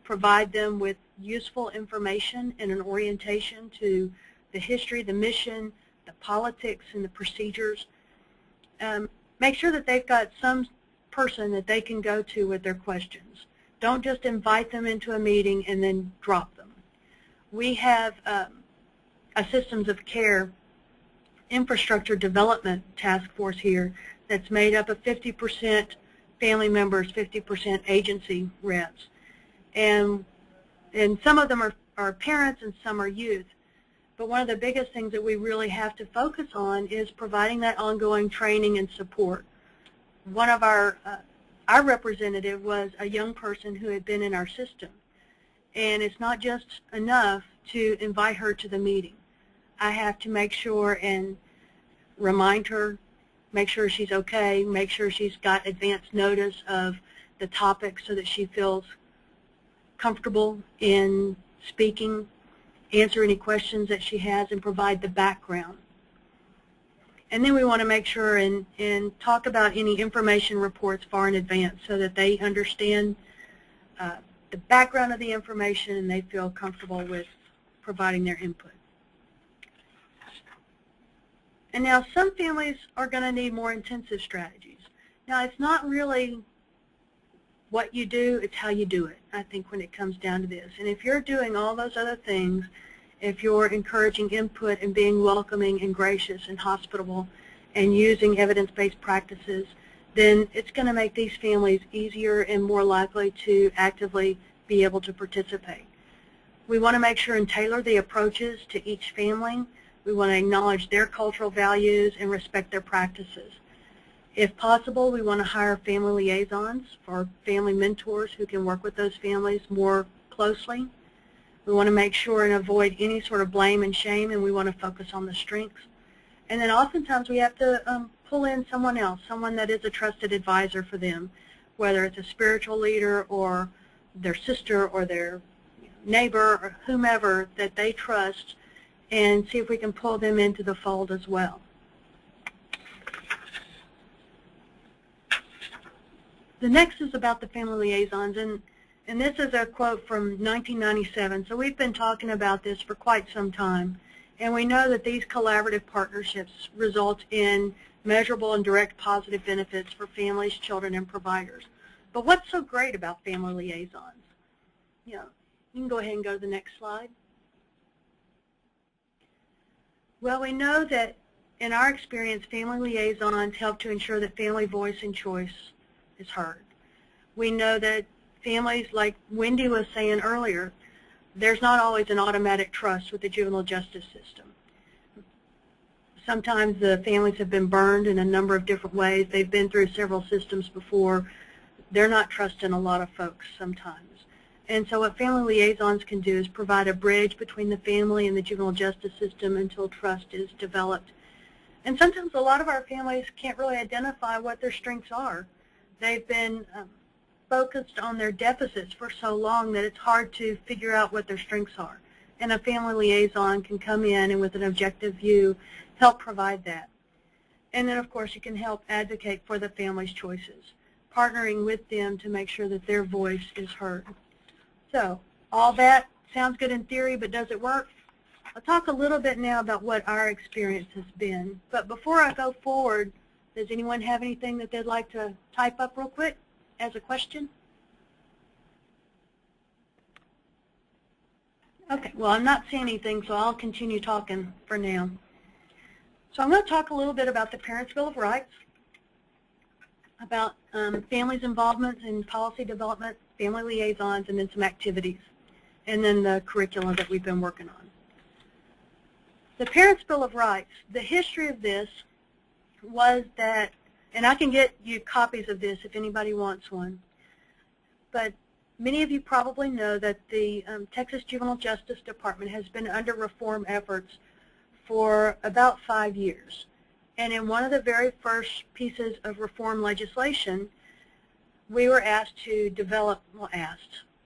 Provide them with useful information and an orientation to the history, the mission, the politics, and the procedures. Make sure that they've got some person that they can go to with their questions. Don't just invite them into a meeting and then drop them. We have a Systems of Care infrastructure development task force here that's made up of 50% family members, 50% agency reps. And some of them are parents and some are youth. But one of the biggest things that we really have to focus on is providing that ongoing training and support. One of our representative was a young person who had been in our system. And it's not just enough to invite her to the meeting. I have to make sure and remind her, make sure she's okay, make sure she's got advance notice of the topic so that she feels comfortable in speaking, answer any questions that she has, and provide the background. And then we want to make sure and talk about any information reports far in advance so that they understand the background of the information and they feel comfortable with providing their input. And now some families are going to need more intensive strategies. Now it's not really what you do, it's how you do it, I think, when it comes down to this. And if you're doing all those other things, if you're encouraging input and being welcoming and gracious and hospitable and using evidence-based practices, then it's going to make these families easier and more likely to actively be able to participate. We want to make sure and tailor the approaches to each family. We want to acknowledge their cultural values and respect their practices. If possible, we want to hire family liaisons or family mentors who can work with those families more closely. We want to make sure and avoid any sort of blame and shame, and we want to focus on the strengths. And then oftentimes we have to pull in someone else, someone that is a trusted advisor for them, whether it's a spiritual leader or their sister or their neighbor or whomever that they trust, and see if we can pull them into the fold as well. The next is about the family liaisons, and this is a quote from 1997. So we've been talking about this for quite some time, and we know that these collaborative partnerships result in measurable and direct positive benefits for families, children, and providers. But what's so great about family liaisons? You can go ahead and go to the next slide. Well, we know that in our experience, family liaisons help to ensure that family voice and choice is heard. We know that families, like Wendy was saying earlier, there's not always an automatic trust with the juvenile justice system. Sometimes the families have been burned in a number of different ways. They've been through several systems before. They're not trusting a lot of folks sometimes. And so what family liaisons can do is provide a bridge between the family and the juvenile justice system until trust is developed. And sometimes a lot of our families can't really identify what their strengths are. They've been focused on their deficits for so long that it's hard to figure out what their strengths are. And a family liaison can come in and with an objective view help provide that. And then, of course, you can help advocate for the family's choices, partnering with them to make sure that their voice is heard. So all that sounds good in theory, but does it work? I'll talk a little bit now about what our experience has been. But before I go forward, does anyone have anything that they'd like to type up real quick as a question? Okay, well, I'm not seeing anything, so I'll continue talking for now. So I'm going to talk a little bit about the Parents' Bill of Rights, about families' involvement in policy development, family liaisons, and then some activities, and then the curriculum that we've been working on. The Parents' Bill of Rights, the history of this was that, and I can get you copies of this if anybody wants one, but many of you probably know that the Texas Juvenile Justice Department has been under reform efforts for about 5 years. And in one of the very first pieces of reform legislation, we were asked to develop,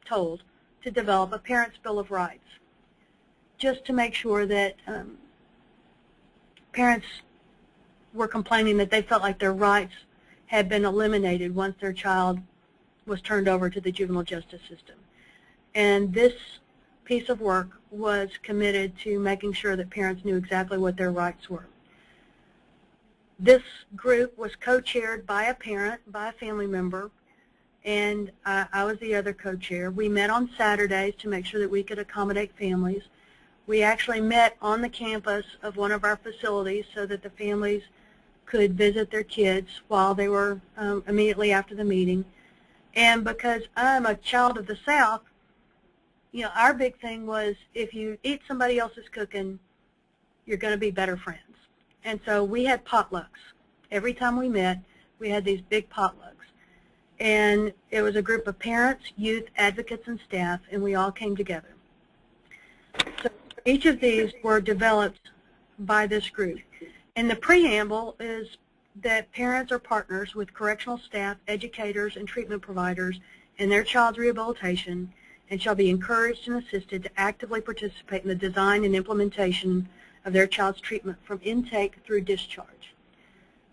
told to develop a Parents' Bill of Rights, just to make sure that parents were complaining that they felt like their rights had been eliminated once their child was turned over to the juvenile justice system. And this piece of work was committed to making sure that parents knew exactly what their rights were. This group was co-chaired by a parent, by a family member, and I was the other co-chair. We met on Saturdays to make sure that we could accommodate families. We actually met on the campus of one of our facilities so that the families could visit their kids while they were immediately after the meeting. And because I'm a child of the South, you know, our big thing was if you eat somebody else's cooking, you're going to be better friends. And so we had potlucks. Every time we met, we had these big potlucks. And it was a group of parents, youth, advocates, and staff, and we all came together. So each of these were developed by this group. And the preamble is that parents are partners with correctional staff, educators, and treatment providers in their child's rehabilitation and shall be encouraged and assisted to actively participate in the design and implementation of their child's treatment from intake through discharge.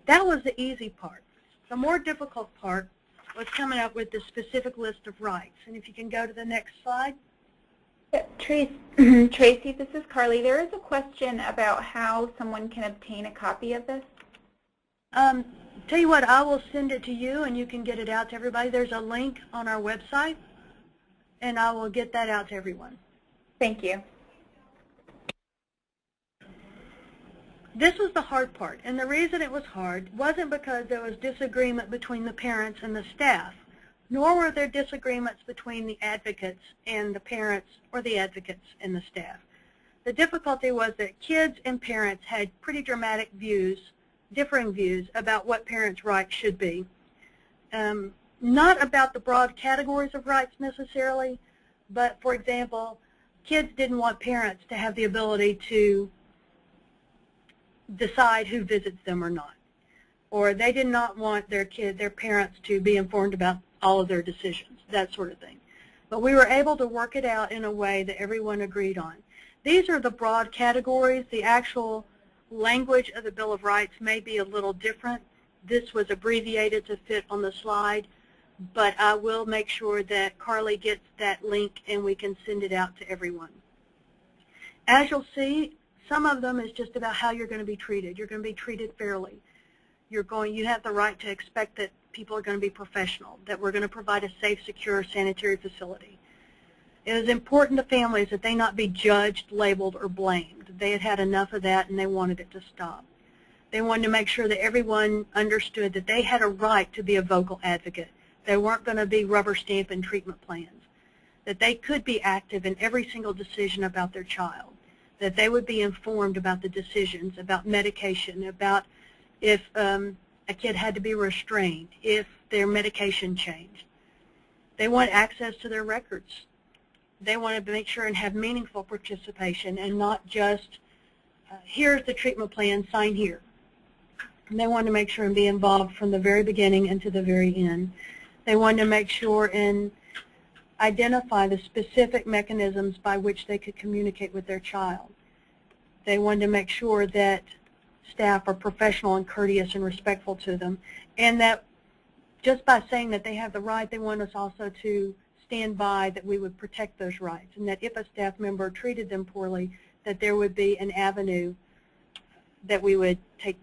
That was the easy part. The more difficult part was coming up with the specific list of rights. And if you can go to the next slide. Tracy, this is Carly. There is a question about how someone can obtain a copy of this. Tell you what, I will send it to you and you can get it out to everybody. There's a link on our website and I will get that out to everyone. Thank you. This was the hard part, and the reason it was hard wasn't because there was disagreement between the parents and the staff, nor were there disagreements between the advocates and the parents or the advocates and the staff. The difficulty was that kids and parents had pretty dramatic views, differing views about what parents' rights should be. Not about the broad categories of rights necessarily, but for example, kids didn't want parents to have the ability to decide who visits them or not. Or they did not want their parents to be informed about all of their decisions, that sort of thing. But we were able to work it out in a way that everyone agreed on. These are the broad categories. The actual language of the Bill of Rights may be a little different. This was abbreviated to fit on the slide, but I will make sure that Carly gets that link and we can send it out to everyone. As you'll see, some of them is just about how you're going to be treated. You're going to be treated fairly. You have the right to expect that people are going to be professional, that we're going to provide a safe, secure, sanitary facility. It is important to families that they not be judged, labeled, or blamed. They had had enough of that and they wanted it to stop. They wanted to make sure that everyone understood that they had a right to be a vocal advocate. They weren't going to be rubber stamping treatment plans, that they could be active in every single decision about their child, that they would be informed about the decisions, about medication, about if a kid had to be restrained, if their medication changed. They want access to their records. They want to make sure and have meaningful participation and not just, here's the treatment plan, sign here. And they want to make sure and be involved from the very beginning and to the very end. They want to make sure and identify the specific mechanisms by which they could communicate with their child. They wanted to make sure that staff are professional and courteous and respectful to them, and that just by saying that they have the right, they want us also to stand by that we would protect those rights, and that if a staff member treated them poorly, that there would be an avenue that we would take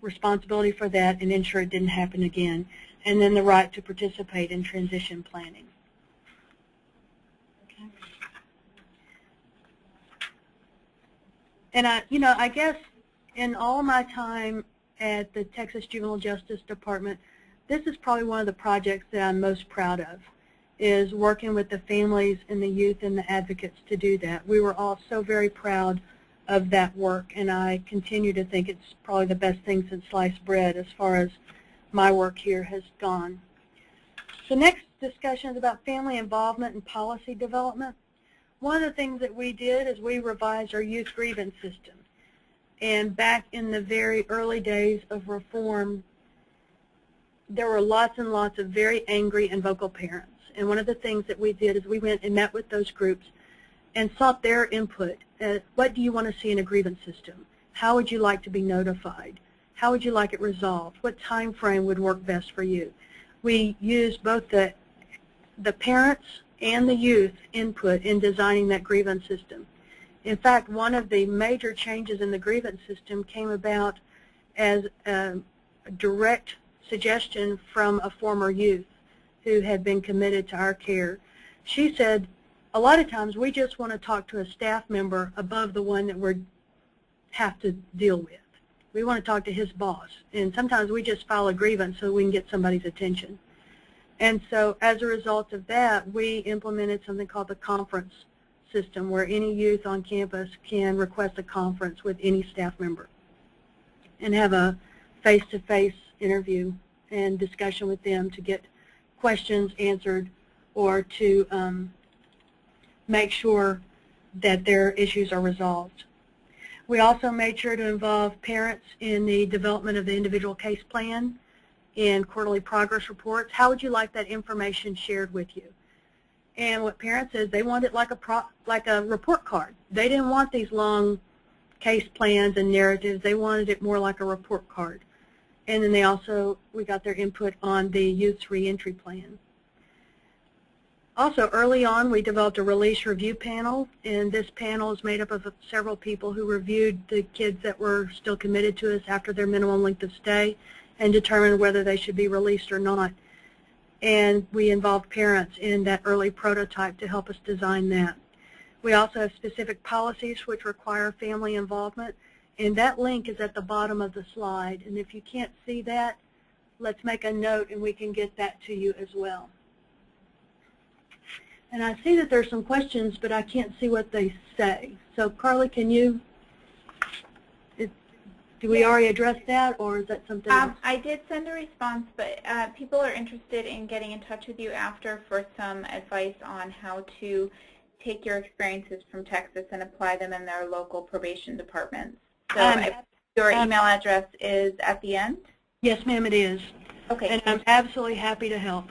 responsibility for that and ensure it didn't happen again, and then the right to participate in transition planning. Okay. And I guess in all my time at the Texas Juvenile Justice Department, this is probably one of the projects that I'm most proud of, is working with the families and the youth and the advocates to do that. We were all so very proud of that work, and I continue to think it's probably the best thing since sliced bread as far as my work here has gone. The next discussion is about family involvement and policy development. One of the things that we did is we revised our youth grievance system. And back in the very early days of reform, there were lots and lots of very angry and vocal parents. And one of the things that we did is we went and met with those groups and sought their input. What do you want to see in a grievance system? How would you like to be notified? How would you like it resolved? What time frame would work best for you? We used both the parents and the youth input in designing that grievance system. In fact, one of the major changes in the grievance system came about as a direct suggestion from a former youth who had been committed to our care. She said, a lot of times we just want to talk to a staff member above the one that we have to deal with. We want to talk to his boss, and sometimes we just file a grievance so we can get somebody's attention. And so as a result of that, we implemented something called the conference system, where any youth on campus can request a conference with any staff member and have a face-to-face interview and discussion with them to get questions answered or to make sure that their issues are resolved. We also made sure to involve parents in the development of the individual case plan and quarterly progress reports. How would you like that information shared with you? And what parents said, they wanted it like a report card. They didn't want these long case plans and narratives. They wanted it more like a report card. And then we got their input on the youth's reentry plan. Also, early on, we developed a release review panel, and this panel is made up of several people who reviewed the kids that were still committed to us after their minimum length of stay and determined whether they should be released or not. And we involved parents in that early prototype to help us design that. We also have specific policies which require family involvement, and that link is at the bottom of the slide. And if you can't see that, let's make a note and we can get that to you as well. And I see that there's some questions, but I can't see what they say. So Carly, can you, do we already address that, or is that something else? I did send a response, but people are interested in getting in touch with you after for some advice on how to take your experiences from Texas and apply them in their local probation departments. So your email address is at the end? Yes, ma'am, it is. Okay. And I'm absolutely happy to help.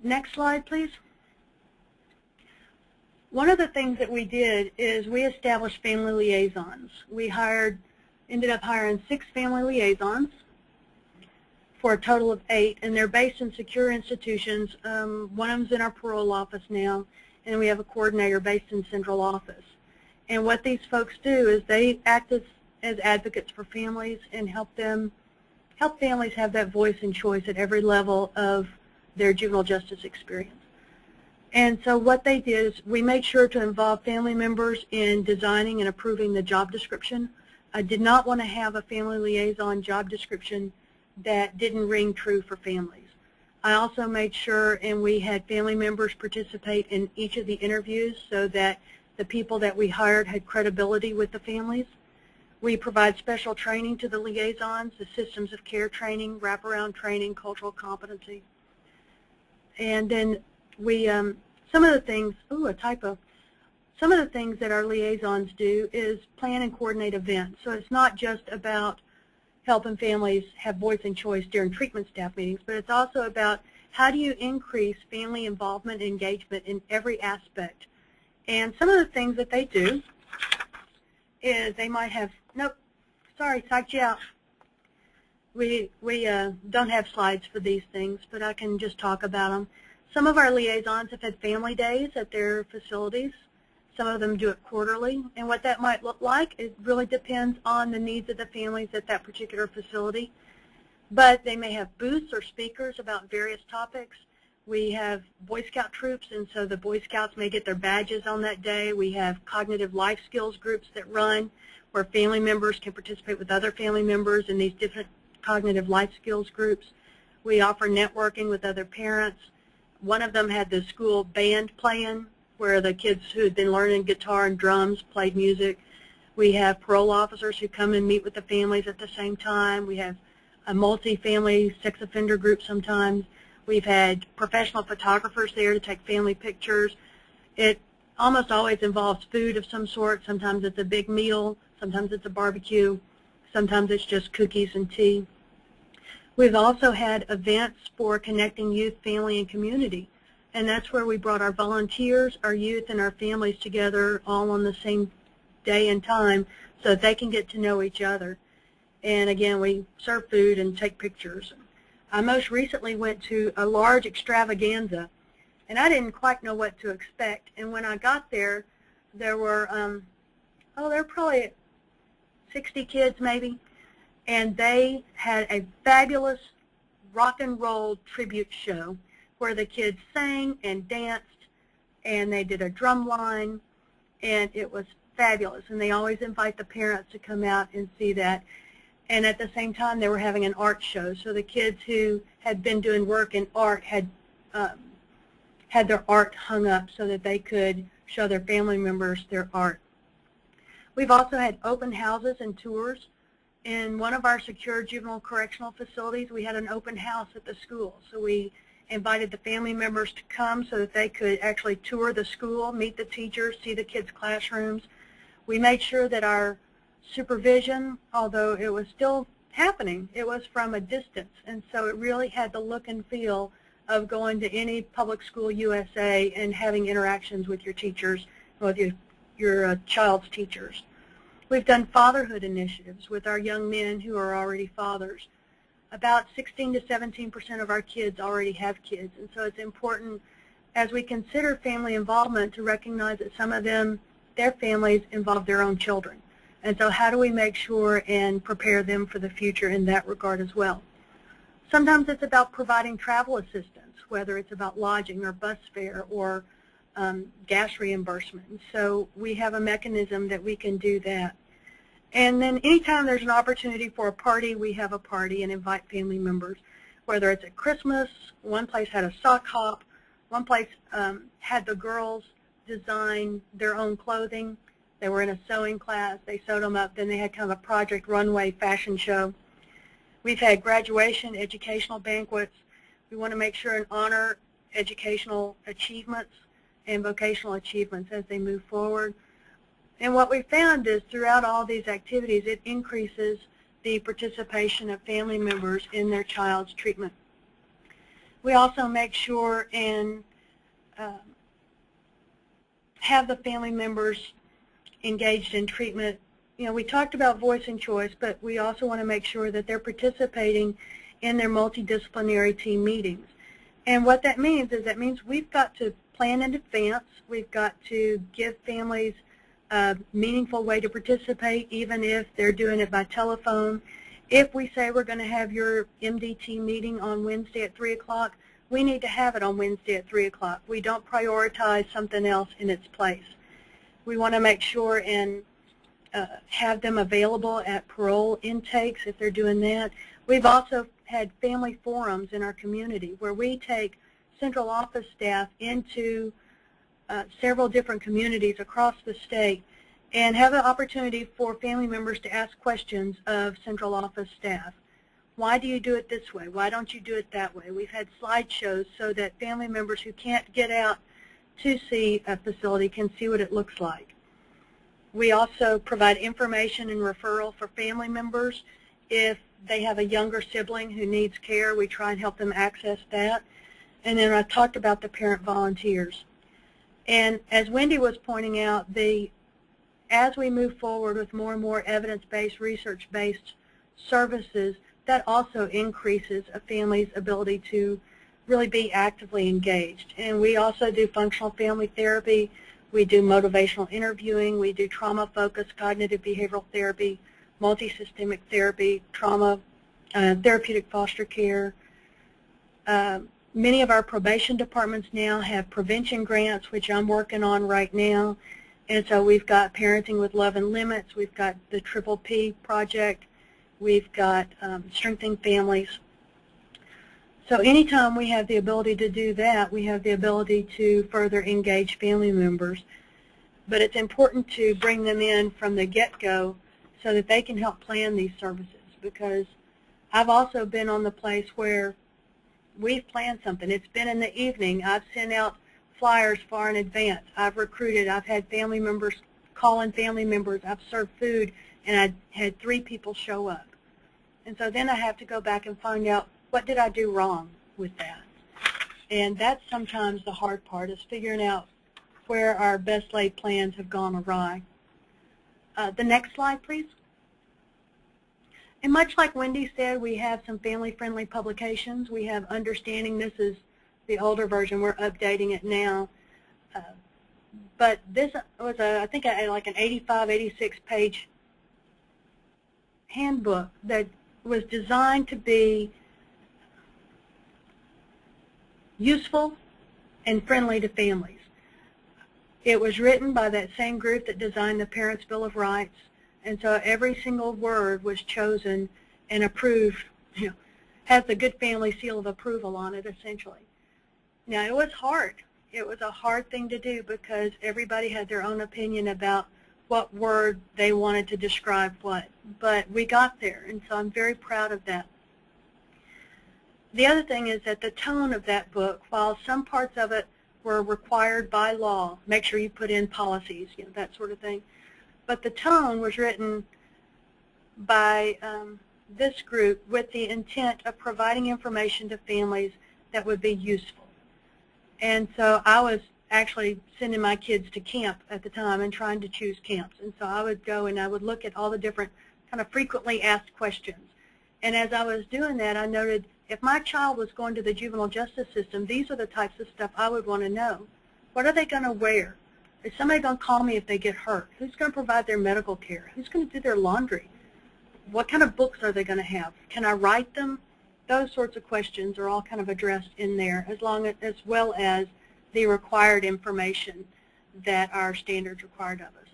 Next slide, please. One of the things that we did is we established family liaisons. We ended up hiring 6 family liaisons for a total of 8, and they're based in secure institutions. One of them's in our parole office now, and we have a coordinator based in central office. And what these folks do is they act as advocates for families and help families have that voice and choice at every level of their juvenile justice experience. And so what they did is we made sure to involve family members in designing and approving the job description. I did not want to have a family liaison job description that didn't ring true for families. I also made sure, and we had family members participate in each of the interviews so that the people that we hired had credibility with the families. We provide special training to the liaisons, the systems of care training, wraparound training, cultural competency. And then we, some of the things that our liaisons do is plan and coordinate events. So it's not just about helping families have voice and choice during treatment staff meetings, but it's also about how do you increase family involvement and engagement in every aspect. And some of the things that they do is they might have, nope, sorry, psyched you out. We don't have slides for these things, but I can just talk about them. Some of our liaisons have had family days at their facilities. Some of them do it quarterly. And what that might look like, it really depends on the needs of the families at that particular facility. But they may have booths or speakers about various topics. We have Boy Scout troops, and so the Boy Scouts may get their badges on that day. We have cognitive life skills groups that run where family members can participate with other family members in these different cognitive life skills groups. We offer networking with other parents. One of them had the school band playing where the kids who had been learning guitar and drums played music. We have parole officers who come and meet with the families at the same time. We have a multi-family sex offender group sometimes. We've had professional photographers there to take family pictures. It almost always involves food of some sort. Sometimes it's a big meal. Sometimes it's a barbecue. Sometimes it's just cookies and tea. We've also had events for connecting youth, family, and community. And that's where we brought our volunteers, our youth, and our families together all on the same day and time so that they can get to know each other. And again, we serve food and take pictures. I most recently went to a large extravaganza, and I didn't quite know what to expect. And when I got there, there were, there were probably 60 kids maybe, and they had a fabulous rock and roll tribute show where the kids sang and danced, and they did a drum line, and it was fabulous. And they always invite the parents to come out and see that. And at the same time, they were having an art show. So the kids who had been doing work in art had their art hung up so that they could show their family members their art. We've also had open houses and tours. In one of our secure juvenile correctional facilities, we had an open house at the school. So we invited the family members to come so that they could actually tour the school, meet the teachers, see the kids' classrooms. We made sure that our supervision, although it was still happening, it was from a distance, and so it really had the look and feel of going to any public school USA and having interactions with your teachers, with your child's teachers. We've done fatherhood initiatives with our young men who are already fathers. About 16 to 17% of our kids already have kids, and so it's important as we consider family involvement to recognize that some of them, their families involve their own children. And so how do we make sure and prepare them for the future in that regard as well? Sometimes it's about providing travel assistance, whether it's about lodging or bus fare or gas reimbursement. And so we have a mechanism that we can do that. And then anytime there's an opportunity for a party, we have a party and invite family members. Whether it's at Christmas, one place had a sock hop, one place had the girls design their own clothing. They were in a sewing class. They sewed them up. Then they had kind of a project runway fashion show. We've had graduation, educational banquets. We want to make sure and honor educational achievements and vocational achievements as they move forward. And what we found is throughout all these activities, it increases the participation of family members in their child's treatment. We also make sure and have the family members engaged in treatment. You know, we talked about voice and choice, but we also want to make sure that they're participating in their multidisciplinary team meetings. And what that means is we've got to plan in advance. We've got to give families a meaningful way to participate, even if they're doing it by telephone. If we say we're going to have your MDT meeting on Wednesday at 3 o'clock, we need to have it on Wednesday at 3 o'clock. We don't prioritize something else in its place. We want to make sure and have them available at parole intakes if they're doing that. We've also had family forums in our community where we take central office staff into several different communities across the state and have an opportunity for family members to ask questions of central office staff. Why do you do it this way? Why don't you do it that way? We've had slideshows so that family members who can't get out to see a facility can see what it looks like. We also provide information and referral for family members. If they have a younger sibling who needs care, we try and help them access that. And then I talked about the parent volunteers. And as Wendy was pointing out, as we move forward with more and more evidence-based, research-based services, that also increases a family's ability to really be actively engaged. And we also do functional family therapy. We do motivational interviewing. We do trauma-focused cognitive behavioral therapy, multi-systemic therapy, trauma, therapeutic foster care. Many of our probation departments now have prevention grants, which I'm working on right now. And so we've got Parenting with Love and Limits, we've got the Triple P project, we've got Strengthening Families. So anytime we have the ability to do that, we have the ability to further engage family members. But it's important to bring them in from the get-go so that they can help plan these services, because I've also been on the place where we've planned something. It's been in the evening. I've sent out flyers far in advance. I've recruited. I've had family members call in family members. I've served food, and I had 3 people show up. And so then I have to go back and find out, what did I do wrong with that? And that's sometimes the hard part, is figuring out where our best laid plans have gone awry. The next slide, please. And much like Wendy said, we have some family-friendly publications. We have Understanding. This is the older version. We're updating it now. But this was, I think, like an 85, 86-page handbook that was designed to be useful and friendly to families. It was written by that same group that designed the Parents' Bill of Rights, and so every single word was chosen and approved, has the Good Family seal of approval on it, essentially. Now, it was hard. It was a hard thing to do because everybody had their own opinion about what word they wanted to describe what, but we got there, and so I'm very proud of that. The other thing is that the tone of that book, while some parts of it were required by law, make sure you put in policies, that sort of thing, but the tone was written by this group with the intent of providing information to families that would be useful. And so I was actually sending my kids to camp at the time and trying to choose camps. And so I would go and I would look at all the different kind of frequently asked questions. And as I was doing that, I noted, if my child was going to the juvenile justice system, these are the types of stuff I would want to know. What are they going to wear? Is somebody going to call me if they get hurt? Who's going to provide their medical care? Who's going to do their laundry? What kind of books are they going to have? Can I write them? Those sorts of questions are all kind of addressed in there, as well as the required information that our standards required of us.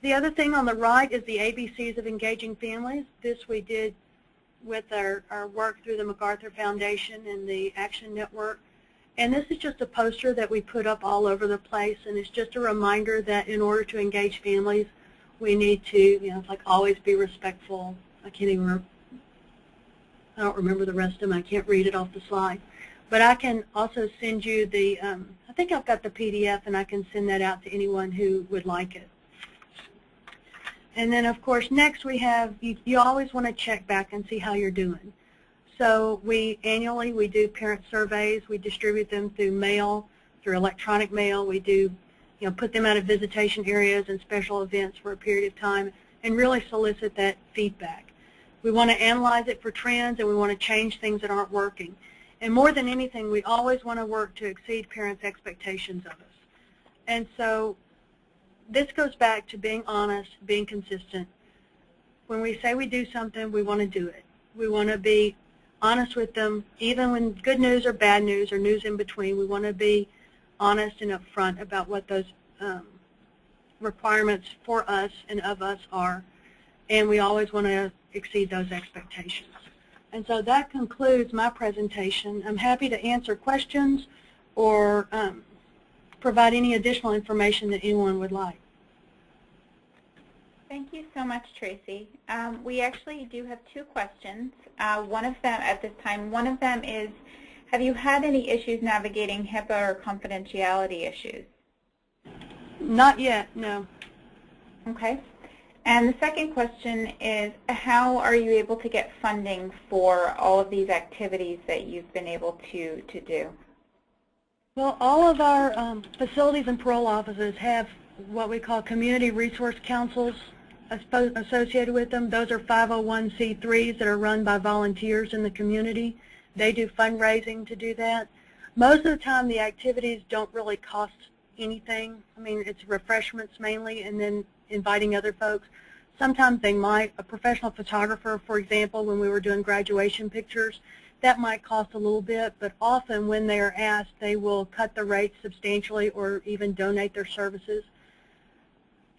The other thing on the right is the ABCs of engaging families. This we did with our work through the MacArthur Foundation and the Action Network. And this is just a poster that we put up all over the place, and it's just a reminder that in order to engage families, we need to, it's like always be respectful. I don't remember the rest of them. I can't read it off the slide. But I can also send you the, I think I've got the PDF, and I can send that out to anyone who would like it. And then, of course, next we have, you always want to check back and see how you're doing. So annually we do parent surveys. We distribute them through mail, through electronic mail. We do, put them out of visitation areas and special events for a period of time and really solicit that feedback. We want to analyze it for trends, and we want to change things that aren't working. And more than anything, we always want to work to exceed parents' expectations of us. And so this goes back to being honest, being consistent. When we say we do something, we want to do it. We want to be honest with them, even when good news or bad news or news in between. We want to be honest and upfront about what those requirements for us and of us are, and we always want to exceed those expectations. And so that concludes my presentation. I'm happy to answer questions or provide any additional information that anyone would like. Thank you so much, Tracy. We actually do have 2 questions. One of them at this time, one of them is, have you had any issues navigating HIPAA or confidentiality issues? Not yet, no. Okay. And the second question is, how are you able to get funding for all of these activities that you've been able to do? Well, all of our facilities and parole offices have what we call community resource councils associated with them. Those are 501c3s that are run by volunteers in the community. They do fundraising to do that. Most of the time the activities don't really cost anything. I mean, it's refreshments mainly and then inviting other folks. Sometimes they might. A professional photographer, for example, when we were doing graduation pictures, that might cost a little bit, but often when they are asked, they will cut the rates substantially or even donate their services.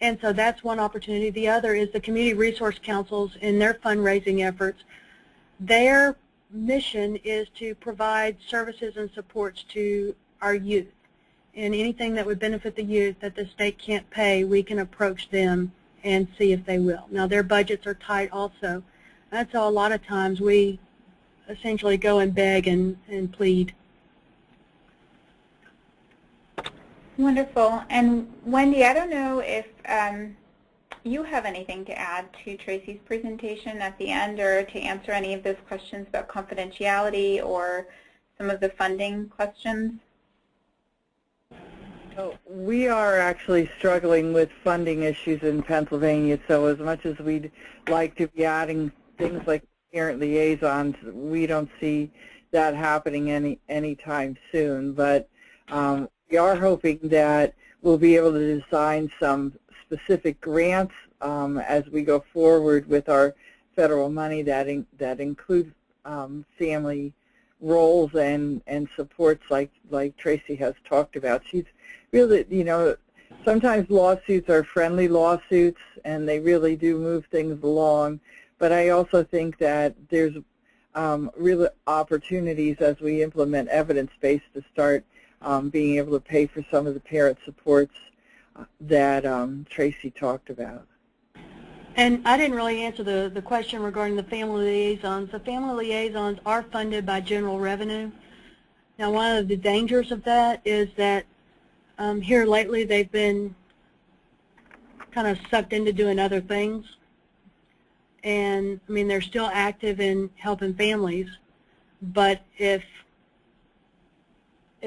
And so that's one opportunity. The other is the community resource councils in their fundraising efforts. Their mission is to provide services and supports to our youth. And anything that would benefit the youth that the state can't pay, we can approach them and see if they will. Now, their budgets are tight also. And so a lot of times we essentially go and beg and plead. Wonderful. And Wendy, I don't know if you have anything to add to Tracy's presentation at the end, or to answer any of those questions about confidentiality or some of the funding questions. So we are actually struggling with funding issues in Pennsylvania, so as much as we'd like to be adding things like parent liaisons, we don't see that happening anytime soon. But we are hoping that we'll be able to design some specific grants as we go forward with our federal money that include family roles and supports like Tracy has talked about. She's really, sometimes lawsuits are friendly lawsuits and they really do move things along, but I also think that there's real opportunities as we implement evidence-based to start being able to pay for some of the parent supports that Tracy talked about. And I didn't really answer the question regarding the family liaisons. The family liaisons are funded by general revenue. Now, one of the dangers of that is that here lately they've been kind of sucked into doing other things. And, I mean, they're still active in helping families, but if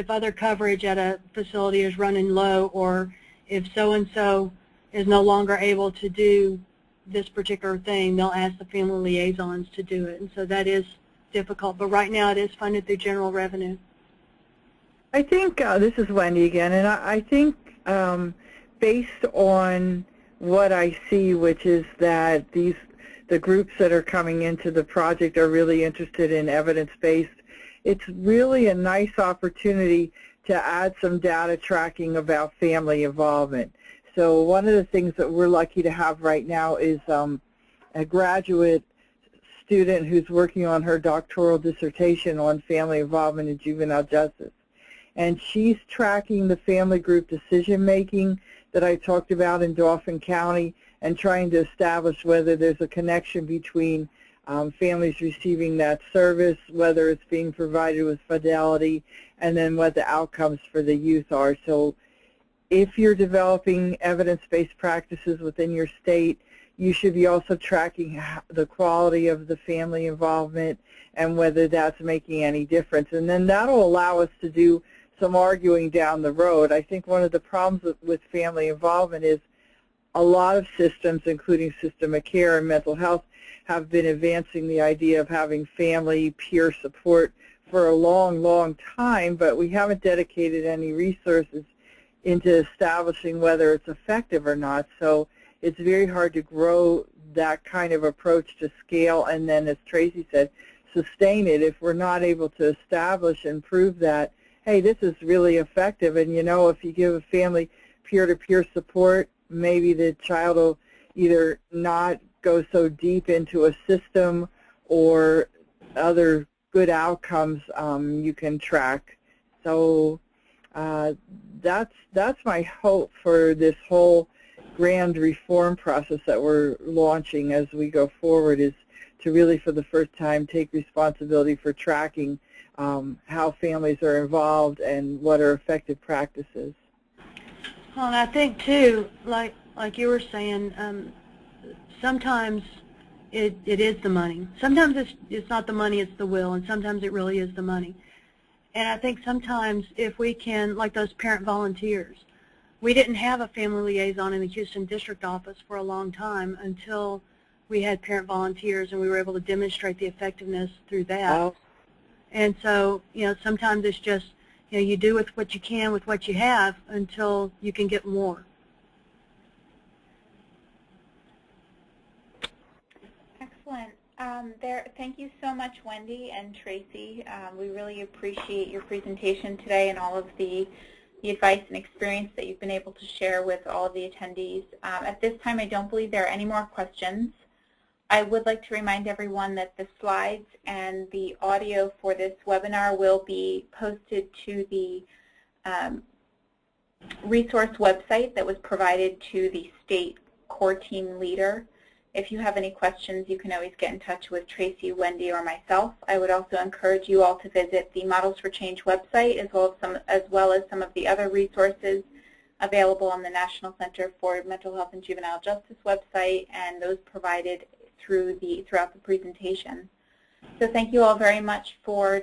other coverage at a facility is running low, or if so-and-so is no longer able to do this particular thing, they'll ask the family liaisons to do it. And so that is difficult. But right now it is funded through general revenue. I think, this is Wendy again, and I think based on what I see, which is that the groups that are coming into the project are really interested in evidence-based, it's really a nice opportunity to add some data tracking about family involvement. So one of the things that we're lucky to have right now is a graduate student who's working on her doctoral dissertation on family involvement in juvenile justice. And she's tracking the family group decision-making that I talked about in Dauphin County and trying to establish whether there's a connection between families receiving that service, whether it's being provided with fidelity, and then what the outcomes for the youth are. So if you're developing evidence-based practices within your state, you should be also tracking the quality of the family involvement and whether that's making any difference. And then that'll allow us to do some arguing down the road. I think one of the problems with family involvement is a lot of systems, including systemic care and mental health, have been advancing the idea of having family peer support for a long, long time, but we haven't dedicated any resources into establishing whether it's effective or not. So it's very hard to grow that kind of approach to scale and then, as Tracy said, sustain it if we're not able to establish and prove that, hey, this is really effective. And, if you give a family peer-to-peer support, maybe the child will either not go so deep into a system or other good outcomes you can track. So that's my hope for this whole grand reform process that we're launching as we go forward, is to really for the first time take responsibility for tracking how families are involved and what are effective practices. Well, and I think too, like you were saying, sometimes it is the money. Sometimes it's not the money, it's the will, and sometimes it really is the money. And I think sometimes if we can, like those parent volunteers, we didn't have a family liaison in the Houston district office for a long time until we had parent volunteers and we were able to demonstrate the effectiveness through that. Oh. And so, sometimes it's just, you do with what you can with what you have until you can get more. Excellent. Thank you so much, Wendy and Tracy. We really appreciate your presentation today and all of the advice and experience that you've been able to share with all of the attendees. At this time, I don't believe there are any more questions. I would like to remind everyone that the slides and the audio for this webinar will be posted to the resource website that was provided to the state core team leader. If you have any questions, you can always get in touch with Tracy, Wendy, or myself. I would also encourage you all to visit the Models for Change website as well as some of the other resources available on the National Center for Mental Health and Juvenile Justice website, and those provided throughout the presentation. So thank you all very much for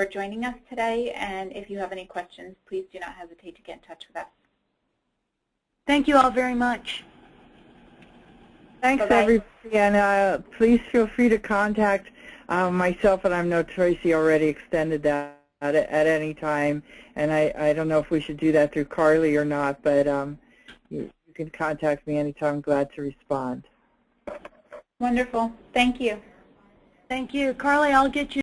joining us today, and if you have any questions, please do not hesitate to get in touch with us. Thank you all very much. Thanks, everybody, and please feel free to contact myself, and I know Tracy already extended that at any time, and I don't know if we should do that through Carly or not, but you can contact me anytime. I'm glad to respond. Wonderful. Thank you. Thank you. Carly, I'll get you